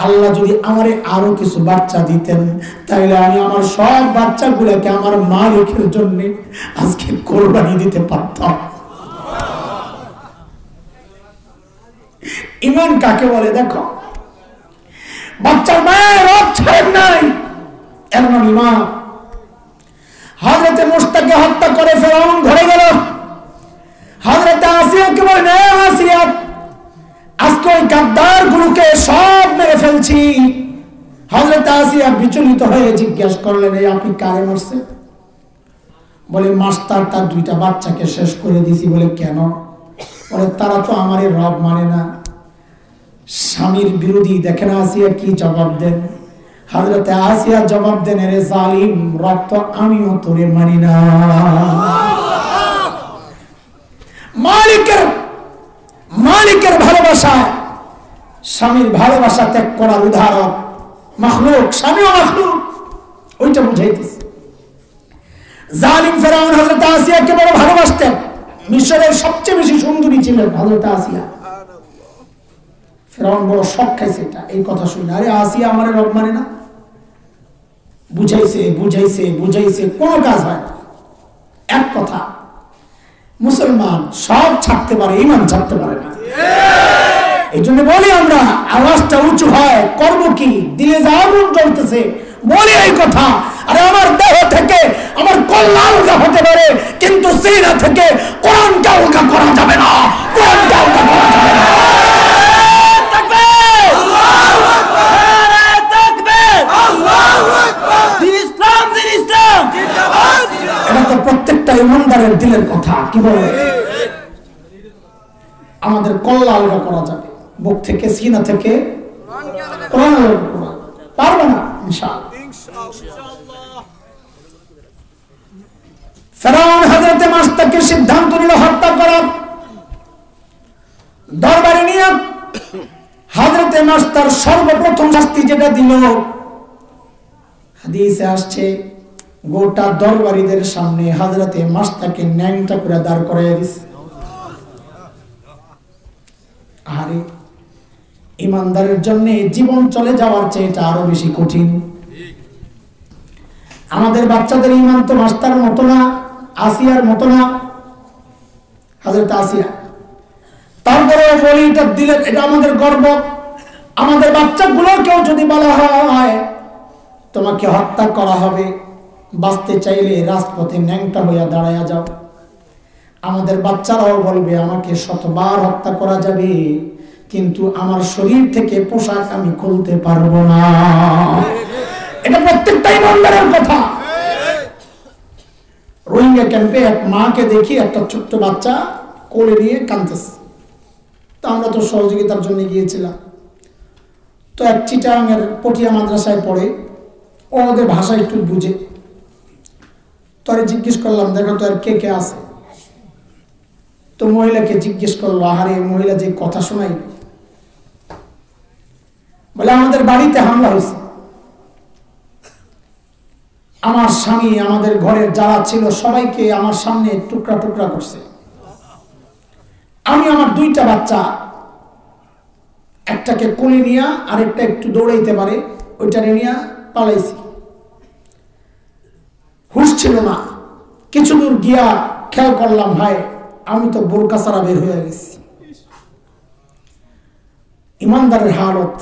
আল্লাহ যদি আমারে আরো কিছু বাচ্চা দিতেন, তাহলে আমি আমার সব বাচ্চাগুলাকে আমার মালিকের জন্য আজকে কোরবানি দিতে পারতাম। ঈমান কাকে বলে দেখো। বাচ্চার মায়ের রব ছাড়েন নাই, এর নাম ঈমান। হযরতে মুস্তাকে হত্যা করে ফেরাউন ঘরে গেল। হযরতে আসিয়াকে বলেন, এ আসিয়া, আজকে ওই গাদ্দার গুলোকে সব মেরে ফেলছি। হযরতে আসিয়া বিচলিত হয়ে জিজ্ঞেস করলেন, এই আপনি কারে মারছেন? বলে, মাস্টার তার 2টা বাচ্চাকে শেষ করে দিছি। বলে, কেন? বলে, তারা তো আমারই রব মানে না। স্বামীর বিরোধী দেখেন আসিয়া কি জবাব দেন। হযরতে আসিয়া জবাব দেন, রে জালিম, রক্ত আমিও তোরে মানি না। মালিকের ভালোবাসা, স্বামীর ভালোবাসা ত্যাগ করার উদাহরণ মাখলুক, স্বামীও মাখলুক, ওইটা বুঝাইতেছে। জালিম ফেরাউন হযরত আসিয়াকে বড় ভালোবাসতেন। মিশরের সবচেয়ে বেশি সুন্দরী ছিলেন হযরত আসিয়া। ফেরাউন বড় শখ খাইছে এটা, এই কথা শুনে, আরে আসিয়া আমার রব মানে না। বুঝাইছে বুঝাইছে বুঝাইছে, কোনো কাজ হয় না। এক কথা, মুসলমান সব ছাড়তে পারে, ঈমান ছাড়তে পারে না। এই জন্য বলি আমরা, আওয়াজটা উঁচু হয়, করব কি? দিলে যা আগুন জ্বলতেছে বলি এই কথা, আরে আমার দেহ থেকে আমার কল্যাণ আলগা হতে পারে, কিন্তু সিনা থেকে কোরআনকে আলগা করা যাবে না, কোরআনকে আলগা করা যাবে না। এটা তো প্রত্যেকটা ইমানদারের দিলের কথা। কি বলে? আমাদের কল্লা আলগা করা যাবে, বুক থেকে সিনা থেকে কোরআন আলগা করা পারবে না ইনশাআল্লাহ। ফেরাউন হযরতে মাসতাকে সিদ্ধান্ত নিল হত্যা করার। দরবারে নিয়ে হযরতে মাসতার সর্বপ্রথম শাস্তি যেটা দিল, হাদিসে আসছে, গোটা দরবারীদের সামনে হযরতে মাসতাকে ন্যাংটা করে দাঁড় করাইয়া দিছে। আরে ইমানদারের জন্য জীবন চলে যাওয়ার চেয়ে এটা আরো বেশি কঠিন। আমাদের বাচ্চাদের ইমান তো মাস্তার মতো না, আসিয়ার মতো না, হযরত আসিয়া। তারপরে বলি, এটা দিলে এটা আমাদের গর্ব। আমাদের বাচ্চাগুলোকেও যদি বলা হয় তোমাকে হত্যা করা হবে, বাঁচতে চাইলে রাজপথে ন্যাংটা হইয়া দাঁড়াইয়া যাও, আমাদের বাচ্চারাও বলবে আমাকে শতবার হত্যা করা যাবে, কিন্তু আমার শরীর থেকে পোশাক আমি খুলতে পারবো না। এটা প্রত্যেকটা ইমানদারের কথা। রোহিঙ্গা ক্যাম্পে এক মাকে দেখি, একটা ছোট্ট বাচ্চা কোলে নিয়ে কাঁদতেছে। তো আমরা তো সহযোগিতার জন্য গিয়েছিলাম। তো এক চিটাগাংয়ের পটিয়া মাদ্রাসায় পড়ে, ও ওদের ভাষা একটু বুঝে। তো আরে জিজ্ঞেস করলাম, দেখো তো আর কে কে আছে? তো মহিলাকে জিজ্ঞেস করলো, আহারে মহিলা যে কথা শোনাই, বলে আমাদের বাড়িতে হামলা হয়েছে, আমার স্বামী আমাদের ঘরের যারা ছিল সবাইকে আমার সামনে টুকরা টুকরা করছে। আমি আমার দুইটা বাচ্চা, একটাকে কোলে নিয়ে আরেকটা একটু দৌড়াইতে পারে, ওইটারে নিয়ে পালাইছি। হুঁশ ছিল না। কিছু দূর গিয়া খেয়াল করলাম, ভাই আমি তো বোরকা ছাড়া বের হয়ে গেছি। ইমানদারের হালত।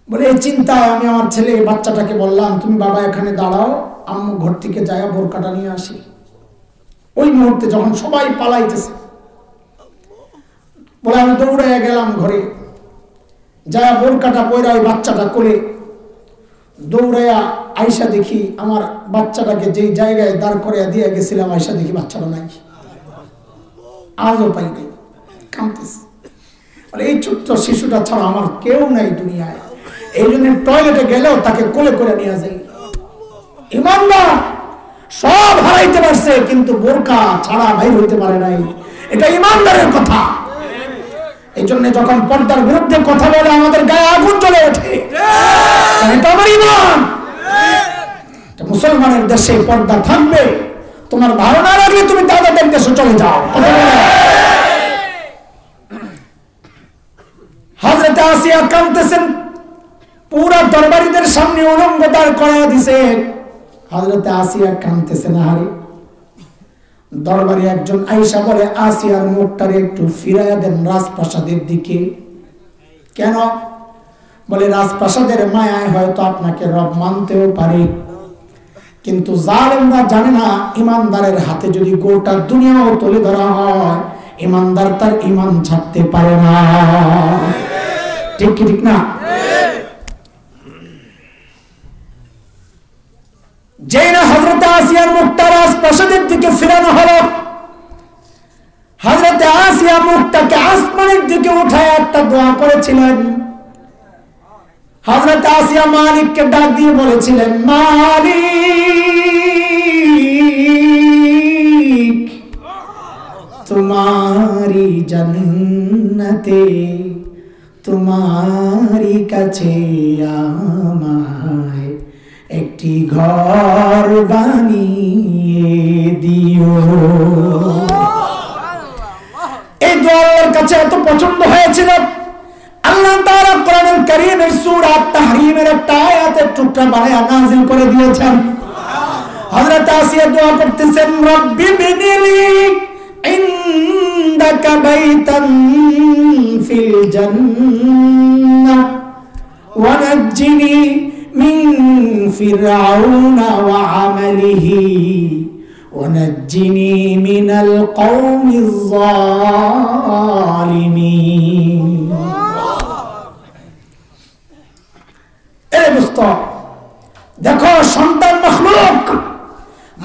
বলে এই চিন্তায় আমি আমার ছেলে বাচ্চাটাকে বললাম, তুমি বাবা এখানে দাঁড়াও, আম্মু ঘর থেকে যায় বোরকাটা নিয়ে আসি। ওই মুহূর্তে যখন সবাই পালাইতেছে, বলে আমি দৌড়াইয়া গেলাম ঘরে, যা বোরকাটা পয়রা ওই বাচ্চাটা কোলে দৌড়াইয়া আয়সা দেখি আমার বাচ্চাটাকে যেই জায়গায় দাঁড় করিয়া দিয়ে গেছিলাম, আয়সা দেখি বাচ্চাটা নাই, আজও পাই নাই, কাঁদতেছে। এই ছোট্ট শিশুটা ছাড়া আমার কেউ নাই দুনিয়ায়। এই জন্য টয়লেটে গেলেও তাকে কোলে করে নিয়ে যাই। ইমানদার সব হারাইতে পারছে, কিন্তু বোরকা ছাড়া বাইর হইতে পারে নাই। এটা ইমানদারের কথা। এই জন্য যখন পর্দার বিরুদ্ধে কথা বলে আমাদের গায়ে আগুন জ্বলে ওঠে। এটা আমার ইমান। মুসলমানের দেশে পর্দা থাকবে, তোমার ভালো না লাগলে তুমি দাদাদের দেশে চলে যাও। হযরত আসিয়া কাঁদতেছেন, পুরা দরবারীদের সামনে উলঙ্গ দাঁড় করাইয়া দিছে। হযরত আসিয়া কাঁদতেছেন। আরে দরবারে একজন আয়েশা বলে, আসিয়ার মুখটারে একটু ফিরাইয়া দেন রাজপ্রাসাদের দিকে। কেন? বলে রাজপ্রাসাদের মায়ায় হয়তো আপনাকে রব মানতেও পারে, কিন্তু জালেমরা জানে না ইমানদারের হাতে যদি গোটা দুনিয়াও তুলে ধরা হয়, ইমানদার তার ইমান ছাড়তে পারে না। ঠিক কি ঠিক না? যেই না হযরত আসিয়ার মুখটা রাজপ্রাসাদের দিকে ফিরানো হলো, হযরত আসিয়া মুখটাকে আসমান আসমানের দিকে উঠায় একটা দোয়া করেছিলেন। হযরত আসিয়া মালিককে ডাক দিয়ে বলেছিলেন, মালিক, তোমারি জান্নাতে তোমারি কাছে আমায় একটি ঘর বানিয়ে দিও। এই দোয়া আল্লাহর কাছে এত পছন্দ হয়েছিল, আল্লাহ তাআলা কোরআনুল কারীমের সূরা তাহরীমের একটা আয়াতের টুকরা বানায়া নাযিল করে দিয়েছেন। হযরত আসিয়া দোয়া করতেছেন, রব্বি বিনিলি ইনদাকা বাইতান ফিল জান্নাহ ওয়া নাজ্জিনি মিন ফিরআউনা ওয়া আমালিহি ওয়া নাজ্জিনি মিনাল কওমিজ যালিমিন। দেখো, সন্তান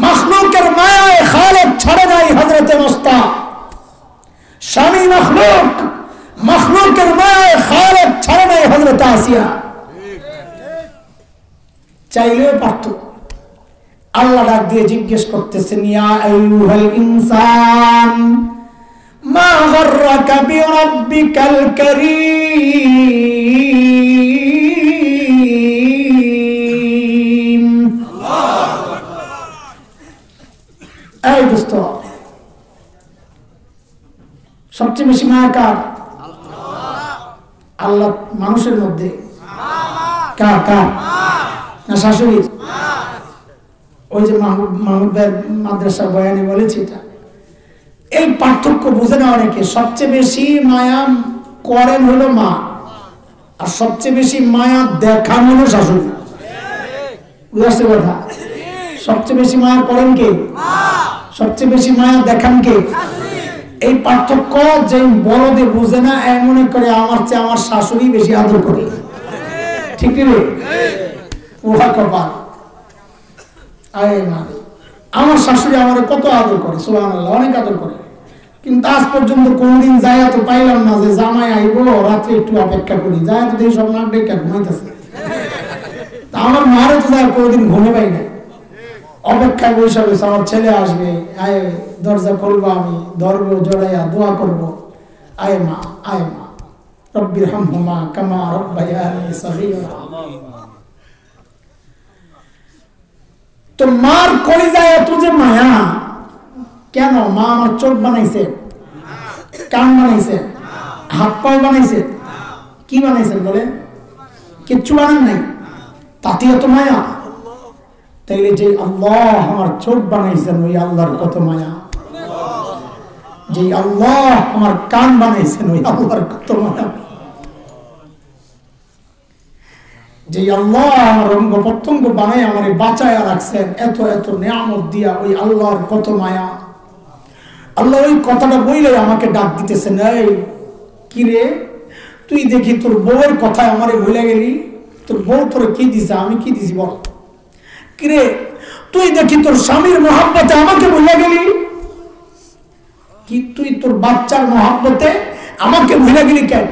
মখলুকের মায়ায় খালেক ছাড়ে নাই হযরতে মুস্তাফা। স্বামী মখলুকের মায়ায় খালেক ছাড়ে নাই হযরতে আসিয়া। চাইলেও পারত। আল্লাহ ডাক দিয়ে জিজ্ঞেস করতেছেন, ইয়া আইয়ুহাল ইনসান মা গাররাকা বিরাব্বিকাল কারীম। এই দোস্ত, সবচেয়ে বেশি মায়া কার? আল্লাহ মানুষের মধ্যে কার কার? না শাশুড়ি? ওই যে মাহমুদ ভাই মাদ্রাসা বয়ানে বলেছি, এটা এই পার্থক্য বুঝে না অনেকে। সবচেয়ে বেশি মায়া করেন হলো মা, আর সবচেয়ে বেশি মায়া দেখান হলো শাশুড়ি। বুঝতে কথা? সবচেয়ে বেশি মায়া করেন কে? সবচেয়ে বেশি মায়া দেখান কে? এই পার্থক্য যে বড়দের বুঝে না, মনে করে আমার চেয়ে আমার শাশুড়ি বেশি আদর করে। ঠিক রে? ওহা কপাল। আমার শাশুড়ি আমার কত আদর করে, সুবহানাল্লাহ, অনেক আদর করে। কিন্তু আজ পর্যন্ত কোনদিন যায় তো পাইলাম না যে জামাই আইব, রাত্রে একটু অপেক্ষা করি, যায় তো দেখি সব নাক ডেকে ঘুমাইতেছে। আমার মারও তো যায় কোনোদিন ঘুমে পাই না, অপেক্ষায় বসে বসে আমার ছেলে আসবে, আয় দরজা খুলবো, আমি ধরবো, জড়াইয়া দোয়া করবো, আয় মা রব্বির হামহুমা কামা রাব্বায়ানি সগীরা। তো মার কলিজায় এত যে মায়া কেন? মা আমার চোখ বানাইছে, কান বানাইছে, হাত পা বানাইছে, কি বানাইছেন বলেন? কিচ্ছু বানান নাই, তাতে এত মায়া। তাইলে যে আল্লাহ আমার চোখ বানাইছেন, ওই আল্লাহর কত মায়া। যে আল্লাহ আমার কান বানাইছেন, ওই আল্লাহর কত মায়া। যে আল্লাহ আমার অঙ্গ প্রত্যঙ্গ বানায় আমার বাঁচায় রাখছেন, এত এত নিয়ামত দিয়া, ওই আল্লাহর কত মায়া। আল্লাহ ওই কথাটা বইলে আমাকে ডাক দিতেছেন, এই কি রে, তুই দেখি তোর বউয়ের কথায় আমারে ভুলে গেলি। তোর বউ তোর কি দিছে, আমি কি দিছি বল? কি রে, তুই দেখি তোর স্বামীর মহব্বতে আমাকে ভুলে গেলি। কি তুই তোর বাচ্চার মহব্বতে আমাকে ভুলে গেলি কেন?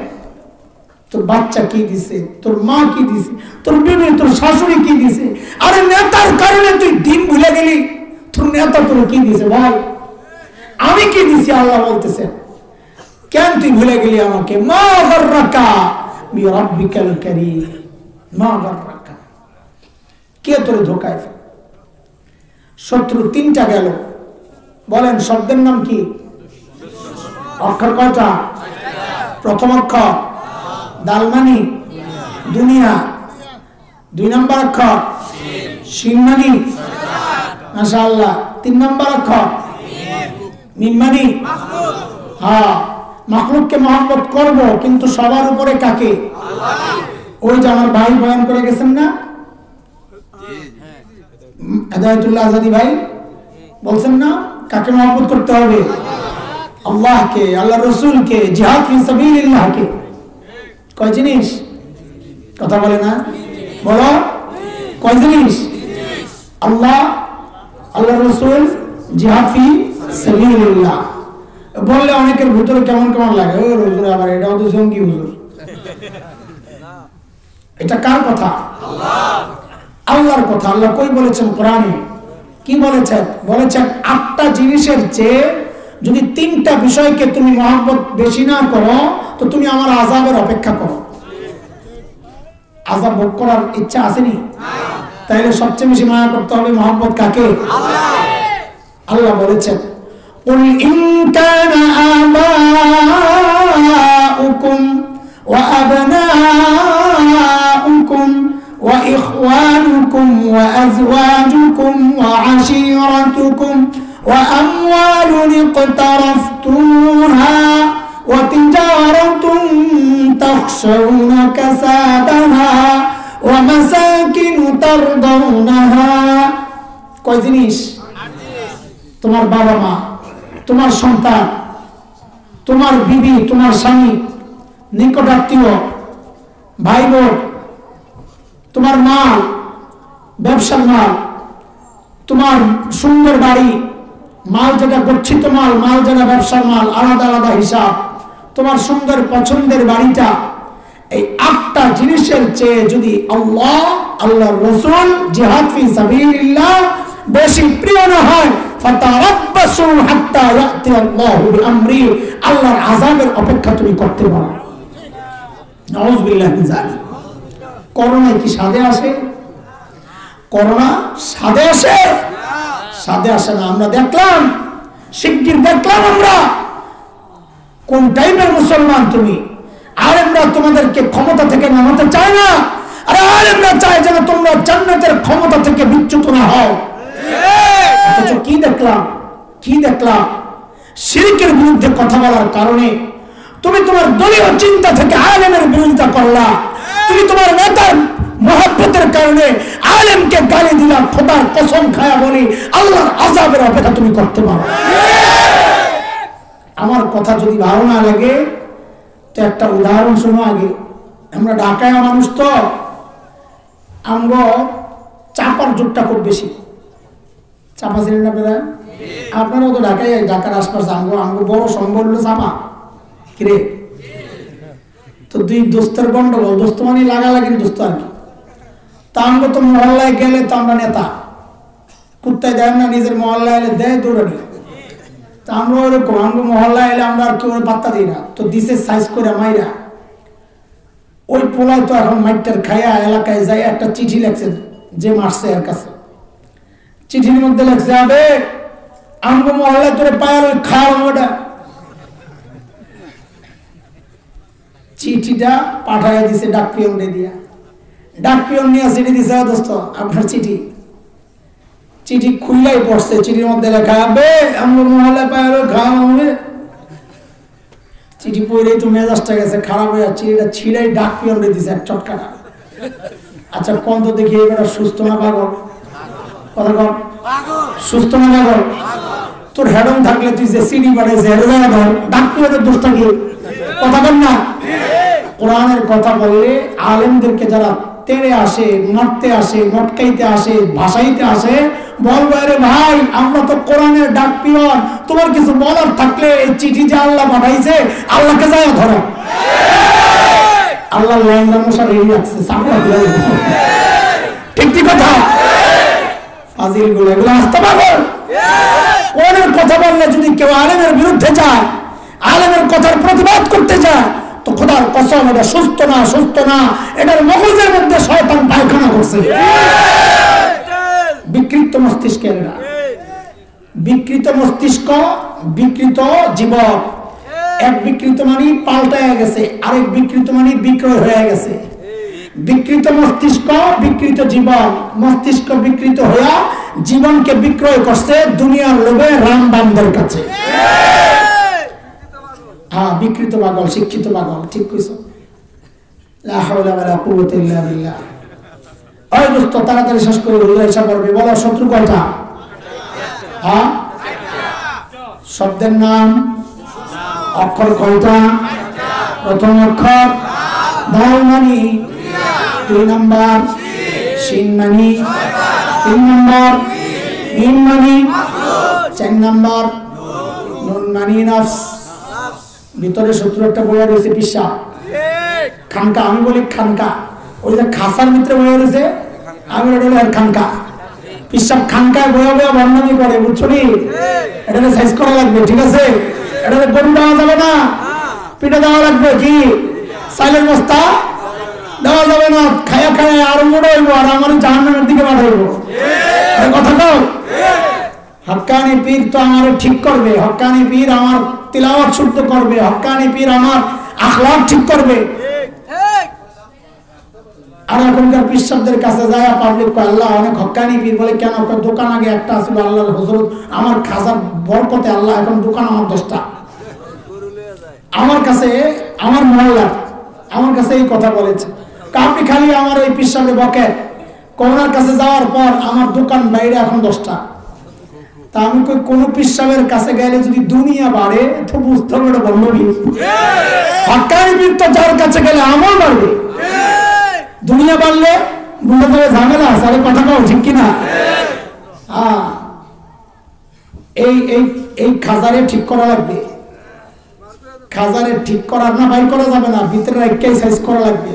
তোর বাচ্চা কি দিছে, তোর মা কি দিছে, তোর বিবি, তোর শাশুড়ি কি দিছে? আরে নেতার কারণে তুই দিন ভুলে গেলি। তোর নেতা তোর কি দিছে বল? আমি কি দিছি? আল্লাহ বলতেছে, কেন তুই ভুলে গেলি আমাকে? মা গাররাকা বিরাব্বিকাল কারীম, মা গাররাকা। কে তোরে ধোঁকায় ফেলে? শত্রু তিনটা গেল, বলেন শব্দের নাম কি? অক্ষর কয়টা? প্রথম অক্ষর দালমানি, দুনিয়া। 2 নম্বর অক্ষর শিন মানি, মাশাআল্লাহ। 3 নম্বর অক্ষর মিম মানি। হ্যাঁ, মাখলুককে মহব্বত করব, কিন্তু সবার উপরে কাকে? ওই যে আমার ভাই বয়ান করে গেছেন না, হেদায়েতুল্লাহ আজাদি ভাই বলছেন না, কাকে মহব্বত করতে হবে? আল্লাহকে, আল্লাহর রাসূলকে, জিহাদ ফি সাবিলিল্লাহকে। কয় জিনিস? কথা বলে না, বলো কয় জিনিস? আল্লাহ, আল্লাহর রাসূল, জিহাদ ফি সাবিলিল্লাহ। বললে অনেকের ভিতরে কেমন কেমন লাগে, ও হুজুর আবার এটাও তো জঙ্গি হুজুর। এটা কার কথা? আল্লাহর কথা। আল্লাহ কই বলেছেন কোরআনে? কি বলেছেন? বলেছেন 8টা জিনিসের চেয়ে যদি 3টা বিষয়কে তুমি মহব্বত বেশি না করো তো তুমি আমার আযাবের অপেক্ষা করো। আযাব ভোগ করার ইচ্ছা আসেনি? তাইলে সবচেয়ে বেশি মায়া করতে হবে মহব্বত কাকে? আল্লাহ বলেছেন কুল ইন কানা আবাউকুম ওয়া আবনাউকুম ওয়া ইখওয়ানুকুম ওয়া আযওয়াজুকুম ওয়া আশীরাতুকুম ওয়া আমওয়ালুন ইqtaraftumuha ওয়া তিজারাতুন তাখশাউনা কাসাদাহা ওয়া মাসাকিনু তারদাউনাহা। কয় জিনিস? তোমার বাবা মা, তোমার সন্তান, তোমার বিবি, তোমার স্বামী, নিকটাত্মীয়, ভাই বোন, তোমার মাল, ব্যবসার মাল, তোমার সুন্দর বাড়ি, মাল যেটা গচ্ছিত মাল, মাল যেটা ব্যবসার মাল, আলাদা আলাদা হিসাব, তোমার সুন্দর পছন্দের বাড়িটা, এই 8টা জিনিসের চেয়ে যদি আল্লাহ, আল্লাহর রাসূল, জিহাদ ফি সাবিলিল্লাহ বেশি প্রিয় না হয়, ফাতারাব্বাসু হাত্তা ইয়াতি আল্লাহু বিআমরি, আল্লাহর আযাবের অপেক্ষা তুমি করতে পারো। নাউযুবিল্লাহি মিন যালিক। করোনা কি সাদে আসে? করোনা সাদে আসে? সাদে আসে না। আমরা দেখলাম, শিগগির দেখলাম আমরা কোন টাইপের মুসলমান তুমি। আলেমরা তোমাদেরকে ক্ষমতা থেকে নামাতে চায় না, আর আলেমরা চায় যেন তোমরা জান্নাতের ক্ষমতা থেকে বিচ্যুত না হও। অথচ কি দেখলাম? কি দেখলাম? শিরকের বিরুদ্ধে কথা বলার কারণে তুমি তোমার দলীয় চিন্তা থেকে আলেমের বিরোধিতা করলা। তুমি তোমার নেতার মহব্বতের কারণে আলেমকে গালি দিলা। খোদার কসম খায়া বলি, আল্লাহর আযাবের অপেক্ষা তুমি করতে পারো। আমার কথা যদি ভালো না লাগে তো একটা উদাহরণ শোনো আগে। আমরা ঢাকায় মানুষ তো, আমগো চাপার জোরটা খুব বেশি। চাপা ছিলেন না আপনারা? আপনারাও তো ঢাকায়, ঢাকার আশপাশ আমগো বড় সম্বল হলো চাপা। কিরে, তো দুই দোস্তের গন্ডগোল, দোস্ত মানে লাগালাগির দোস্ত আর কি। তা আমগো তো মহল্লায় গেলে তো আমরা নেতা, কুত্তায় দেয় না, নিজের মহল্লায় এলে দেয় দৌড়ানি। তা আমরা ওরকম, আমগো মহল্লায় এলে আমরা আর কেউ পাত্তা দিই না, তো দিছে সাইজ করে মাইরা। ওই পোলায় তো এখন মাইটার খাইয়া এলাকায় যাই একটা চিঠি লেখছে যে মারছে এর কাছে। চিঠির মধ্যে লেখছে, আবে আমগো মহল্লায় তোরে পায়ার ওই খাওয়া ওটা। চিঠিটা পাঠাইয়া দিছে ডাক পিয়নরে দিয়া। ডাক পিয়ন নিয়ে চিঠি দিছে, দোস্ত আপনার চিঠি। চিঠি খুললাই পড়ছে, চিঠির মধ্যে লেখা, আবে আমগো মহল্লায় পায়ার ওই খাওয়া হবে। চিঠি পড়লেই তো মেজাজটা গেছে খারাপ হয়ে যাচ্ছে। চিঠিটা ছিঁড়াই ডাক পিয়নরে দিছে এক চটকাটা। আচ্ছা কোন তো দেখি এবার সুস্থ না পাগল? কথা কর, সুস্থ না পাগল? তোর হেডম থাকলে তুই যে সিডি পাঠাইছে হেডম ধর, ডাক পিয়নের দোষ থাকলে কথা বল না। কোরআনের কথা বললে আলেমদেরকে যারা তেড়ে আসে, মারতে আসে, মটকাইতে আসে, ভাসাইতে আসে, বলবো আরে ভাই আমরা তো কোরআনের ডাক পিয়ন, তোমার কিছু বলার থাকলে এই চিঠি যে আল্লাহ পাঠাইছে আল্লাহকে যায় ধরো। আল্লাহ লাইনরা মশা রেডি রাখছে, ঠিক ঠিক কথা। ফাজিল গুলো এগুলো আসতে পারবো। কোরআনের কথা বললে যদি কেউ আলেমের বিরুদ্ধে যায়, আলেমের কথার প্রতিবাদ করতে যায়, তো খোদার কসম এটা সুস্থ না, সুস্থ না, এটার মগজের মধ্যে শয়তান পায়খানা করছে। বিকৃত মস্তিষ্কের এটা, বিকৃত মস্তিষ্ক, বিকৃত জীবন। এক বিকৃত মানে পাল্টায় গেছে, আরেক বিকৃত মানে বিক্রয় হয়ে গেছে। বিকৃত মস্তিষ্ক, বিকৃত জীবন। মস্তিষ্ক বিকৃত হইয়া জীবনকে বিক্রয় করছে দুনিয়ার লোভে রামবামদের কাছে। হ্যাঁ, বিকৃত পাগল, শিক্ষিত পাগল, ঠিক কইছো। লা হাওলা ওয়ালা কুওয়াতা ইল্লা বিল্লাহ। ওই দোস্ত তাড়াতাড়ি শেষ করে হিসাব করবে। বলো শত্রু কয়টা? হ্যাঁ, শব্দের নাম, অক্ষর কয়টা? প্রথম অক্ষর দাল মানি, 2 নাম্বার শিন মানি, 3 নাম্বার মিম মানি, 4 নাম্বার নুন মানি নফস, ভিতরে শত্রু একটা বইয়া রয়েছে পিসাব, খানকা। আমি বলি খানকা, ওই যে খাসার ভিতরে বইয়া রয়েছে, আমি বলি আর খানকা। পিসাব খানকায় বয়া বয়া বর্ণনা করে, বুঝছো নি? এটাকে সাইজ করা লাগবে, ঠিক আছে? এটাকে গরু দেওয়া যাবে না, পিঠে দেওয়া লাগবে, কি সাইলের বস্তা দেওয়া যাবে না। খায়া খায়া আরো মোড় হইব, আর আমার জাহান্নামের দিকে পাঠাইব। কথা কও। হক্কানি পীর তো আমার ঠিক করবে, হক্কানি পীর আমার তিলাওয়াত শুদ্ধ করবে, হক্কানি পীর আমার আখলাক ঠিক করবে। আর এখনকার পিসাবদের কাছে যায় পাবলিক কয় আল্লাহ অনেক হক্কানি পীর বলে। কেন? দোকান আগে একটা ছিল আল্লাহর হযরত, আমার খাজার বরকতে আল্লাহ এখন দোকান আমার 10টা। আমার কাছে, আমার মহল্লা আমার কাছে এই কথা বলেছে, আপনি খালি আমার এই পিসাবে বকে, কোনার কাছে যাওয়ার পর আমার দোকান বাইরে এখন 10টা। তা আমি কই কোন পিসাবের কাছে গেলে যদি দুনিয়া বাড়ে তো বুঝতে হবে এটা বলবি। হক্কানি পীর তো যার কাছে গেলে আমল বাড়বে, দুনিয়া বাড়লে বুঝতে হবে ঝামেলা আছে। আরে কথা কও, ঠিক কিনা? এই এই এই খাজারে ঠিক করা লাগবে। খাজারে ঠিক করার না বাইর করা যাবে না, ভিতরে রেখে সাইজ করা লাগবে।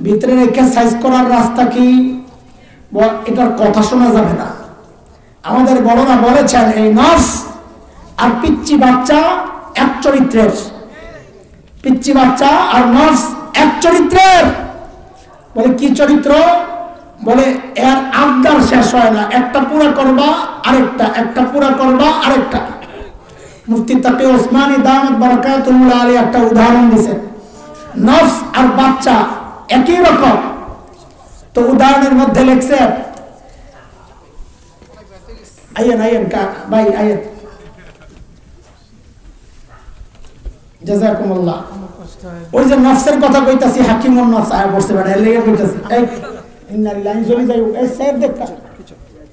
ভিতরে রেখে সাইজ করার রাস্তা কি? এটার কথা শোনা যাবে না। আমাদের বড়রা বলেছেন এই নফস আর পিচ্চি বাচ্চা এক চরিত্রের। পিচ্চি বাচ্চা আর নফস এক চরিত্রের। বলে কি চরিত্র? বলে এর আবদার শেষ হয় না, একটা পুরা করবা আরেকটা, একটা পুরা করবা আরেকটা। মুফতি তাকি ওসমানী দামাত বারাকাতুহুল আলিয়া একটা উদাহরণ দিয়েছেন, নফস আর বাচ্চা একই রকম। তো উদাহরণের মধ্যে লিখছে, আইয়েন আইয়েন কা ভাই আইয়েন, জাযাকুমুল্লাহ। ওই যে নফসের কথা কইতাছি, হাকিমুন নফস আয়া পড়ছে বেটা, এর লাগি কইতাছি। এই ইন্না লাইন চলে যাই, এই স্যার দেখা।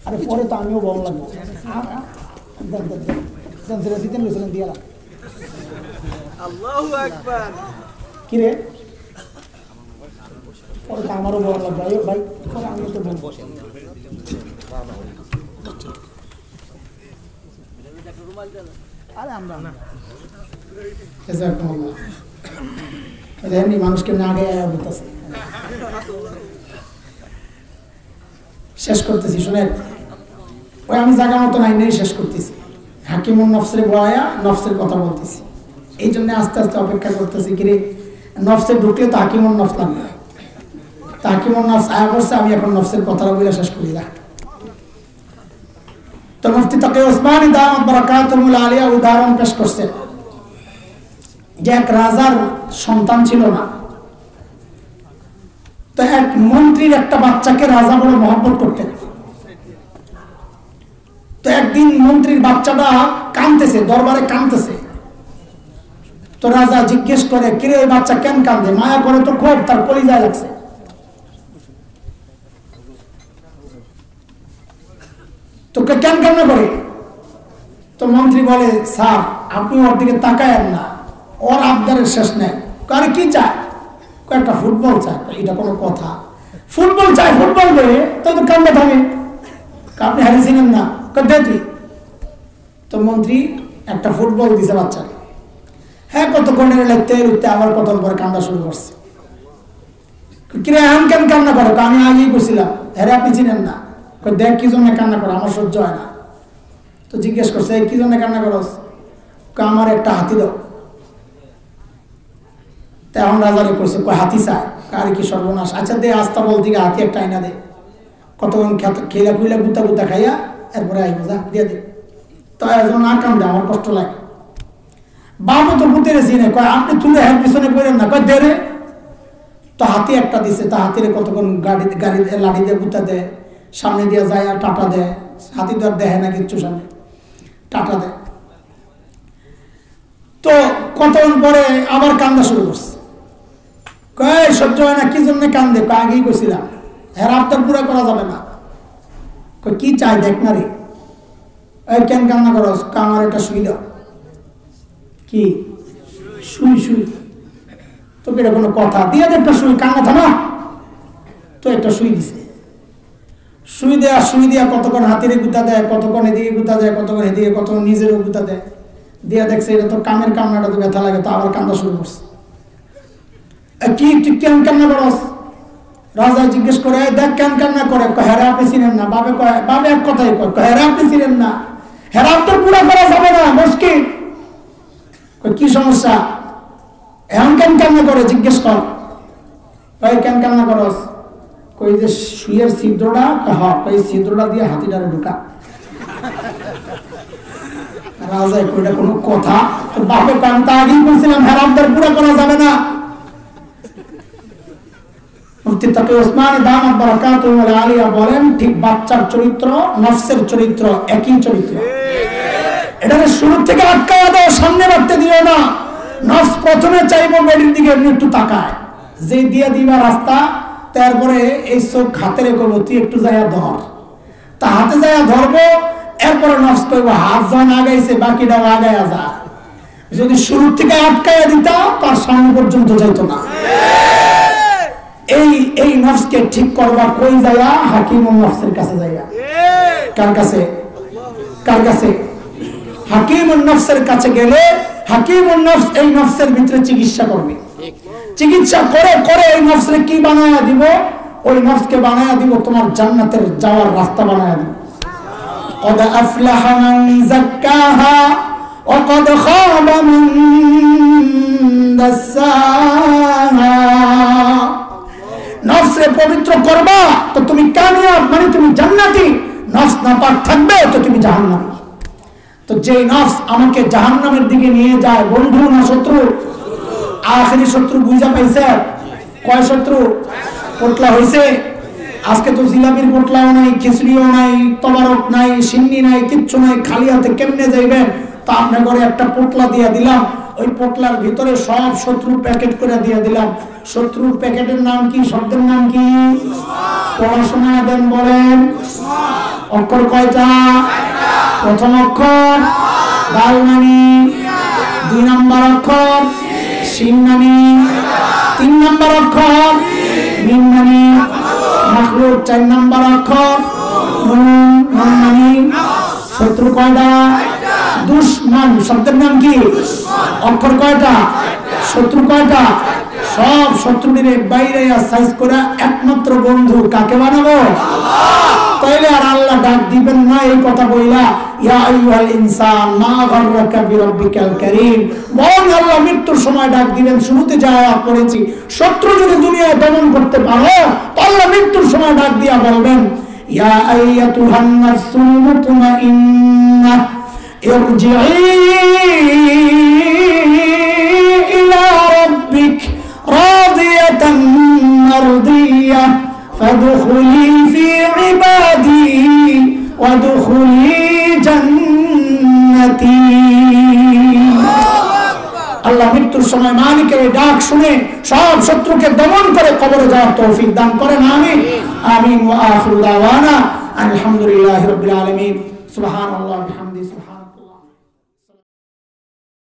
আরে পরে তো আমিও বল লাগবো। সেটা দিতেন লইছিলেন দিয়ালা। আল্লাহু আকবার। কি রে? পরে তো আমারও বল লাগবে। আরে ভাই পরে আমি তো বলবো। আরে আমরা না জাযাকুমুল্লাহ। এমনি মানুষকে না আগে বলতেছে। শেষ করতেছি, শুনেন। ওই আমি জায়গা মতো নাই নেই, শেষ করতেছি। হাকিমুন নফসের বয়া নফসের কথা বলতেছি, এই জন্য আস্তে আস্তে অপেক্ষা করতেছি। কিরে নফসে ঢুকলে তো হাকিমুন নফস লাগবে। তা হাকিমুন নফস আয়া করছে, আমি এখন নফসের কথাটা বলে শেষ করি না। তো মুফতি তাকি ওসমানী দামাত বারাকাতুহুল আলিয়া উদাহরণ পেশ করছেন যে এক রাজার সন্তান ছিল না। তো এক মন্ত্রীর একটা বাচ্চাকে রাজা বড় মহব্বত করতেন। তো একদিন মন্ত্রীর বাচ্চাটা কাঁদতেছে, দরবারে কাঁদতেছে। তো রাজা জিজ্ঞেস করে, কিরে এই বাচ্চা কেন কাঁদে? মায়া করে তো খুব, তার কলিজায় লাগছে। তোকে কেন কান্না করে? তো মন্ত্রী বলে, স্যার আপনি ওর দিকে তাকায়েন না, ওর আবদারের শেষ নেই। কারে কি চায়? একটা ফুটবল চায়। এটা কোনো কথা? ফুটবল চায়, ফুটবল দেবে তো কান্না থামে। আপনি হারিয়েছিলেন না, দে তুই। তো মন্ত্রী একটা ফুটবল দিছে বাচ্চাকে। হ্যাঁ কতক্ষণের লাগতে উঠতে আবার কতক্ষণ পরে কান্না শুরু করছে। কিরে এখন কেন কান্না করো? আমি আগেই করছিলাম। হ্যাঁ আপনি চিনেন না? দেখ কি জন্য কান্না করো, আমার সহ্য হয় না। তো জিজ্ঞেস করছে, কি জন্য কান্না করস? আমার একটা হাতি দাও। এখন রাজারে করছে, হাতি চায়। কার কি সর্বনাশ। আচ্ছা দে, আস্তা বল দিকে হাতি একটা আইনা দে। কতক্ষণ খেলা খুইলা গুতা গুতা খাইয়া এরপরে আইব, যা দিয়ে দে। তো একজন না কান্দে, আমার কষ্ট লাগে। বাবু তো পুঁতের চিনে, কয় আপনি তুলে হ্যাঁ পিছনে করেন না, কয় দে রে। তো হাতি একটা দিছে, তা হাতিরে কতক্ষণ গাড়ি লাঠি দিয়ে গুতা দেয়, সামনে দিয়ে যায় আর টাটা দেয়। হাতি তো আর দেখে না কিচ্ছু, সামনে টাটা দেয়। তো কতক্ষণ পরে আবার কান্দা শুরু করছে। কয় সহ্য হয় না, কি জন্য কান্দে? আগেই করছিলাম, হ্যাঁ আবদার পুরা করা যাবে না। কি চাই দেখ না রে। এই কেন কান্না করো? আমার একটা শুই দাও। কি শুই? শুই তো এটা কোনো কথা? দিয়ে একটা শুই, কান্না থামা। তো একটা শুই দিছে। শুই দেয়া কতক্ষণ হাতিরে গুতা দেয়, কতক্ষণ এদিকে গুতা দেয়, কতক্ষণ এদিকে, কতক্ষণ নিজেরও গুতা দেয়। দিয়া দেখছে এটা তো কামের কান্নাটা তো ব্যথা লাগে, তো আবার কান্না শুরু করছে। কি তুই কেন কান্না করস? রাজা জিজ্ঞেস করে, দেখ কেন কান্না করে? হেরা আপনি ছিলেন না। বাবে কয়, বাবে এক কথাই কয়, হেরা আপনি ছিলেন না, হেরা তো পুরা করা যাবে না, মুশকিল। কি সমস্যা? এখন কেন কান্না করে জিজ্ঞেস কর। কয় কেন কান্না করস? কই যে শুয়ের ছিদ্রটা, কই ছিদ্রটা দিয়ে হাতিটারে ঢুকা। রাজা কইটা কোনো কথা? বাপে কান তা আগেই বলছিলাম হেরামদার পুরা করা যাবে না। মুফতি তাকি ওসমানী দামাত বারাকাতুহু আলিয়া বলেন, ঠিক বাচ্চার চরিত্র নফসের চরিত্র একই চরিত্র। এটাকে শুরু থেকে আটকায়া দাও, সামনে বাড়তে দিও না। নফস প্রথমে চাইবো বেডির দিকে, এমনি একটু তাকায়, যে দিয়ে দিবা রাস্তা, তারপরে এই চোখ হাতে রেখে তুই একটু যাইয়া ধর, তা হাতে যাইয়া ধরবো, এরপরে নফস করবো হাত যখন আগাইছে বাকিটাও আগায়া যা। যদি শুরু থেকে আটকায়া দিতা তার সামনে পর্যন্ত যাইতো না। এই নফসকে ঠিক করবা কই যাইয়া? হাকিমুন নফসের কাছে যাইয়া। কার কাছে? কার কাছে? হাকিমুন নফসের কাছে গেলে হাকিমুন নফস এই নফসের ভিতরে চিকিৎসা করবে। চিকিৎসা করে করে এই নফসকে কি বানায়া দিব? ওই নফসকে বানায়া দিব তোমার জান্নাতের যাওয়ার রাস্তা বানায়া দিব। قد أفلح من زكاها وقد خاب من دساها। নফসে পবিত্র করবা তো তুমি কামিয়াব, মানে তুমি জান্নাতি। নফস নাপাক থাকবে তো তুমি জাহান্নামী। তো যে নফস আমাকে জাহান্নামের দিকে নিয়ে যায়, বন্ধু না শত্রু? আখেরি শত্রু বুঝা পাইছে? কয় শত্রু? পোটলা হয়েছে। আজকে তো জিলাপির পোটলাও নাই, খিচুড়িও নাই, তবারক নাই, সিন্নি নাই, কিচ্ছু নাই, খালি হাতে কেমনে যাইবেন? তা আপনার ঘরে একটা পোটলা দিয়ে দিলাম, ওই পোটলার ভিতরে সব শত্রুর প্যাকেট করে দিয়ে দিলাম। শত্রুর প্যাকেটের নাম কি? শব্দের নাম কি? পড়াশোনা দেন বলেন। অক্ষর কয়টা? প্রথম অক্ষর দাল নানি, 2 নম্বর অক্ষর শিন নানি, 3 নম্বর অক্ষর মিম নানি, মাখলুক 4 নম্বর অক্ষর নুন নানি। শত্রু কয়টা? দুশমন। শব্দের নাম কি? অক্ষর কয়টা? শত্রু কয়টা? সব শত্রুদের বাইরে সাইজ করে একমাত্র বন্ধু কাকে বানাবো? তাইলে আর আল্লাহ ডাক দিবেন না এই কথা বইলা, ইয়া আইয়ুহাল ইনসান মা গাররাকা বিরাব্বিকাল কারীম। বরং আল্লাহ মৃত্যুর সময় ডাক দিবেন। শুরুতে যা আয়াত পড়েছি, শত্রু যদি দুনিয়ায় দমন করতে পারো, আল্লাহ মৃত্যুর সময় ডাক দিয়া বলবেন, ইয়া আইয়াতুহান নাফসুল মুতমাইন্নাহ ইরজিই ইলা রাব্বিক রাদিয়াতান মারদিয়াহ فادخلي في عبادي وادخلي جنتي। আল্লাহ মৃত্যুর সময় মালিকের ডাক শুনে সব শত্রুকে দমন করে কবরে যাওয়ার তৌফিক দান করেন। আমিন আমিন। ওয়া আখিরু দাওয়ানা আলহামদুলিল্লাহি রাব্বিল আলামিন। সুবহানাল্লাহি ওয়া বিহামদিহি।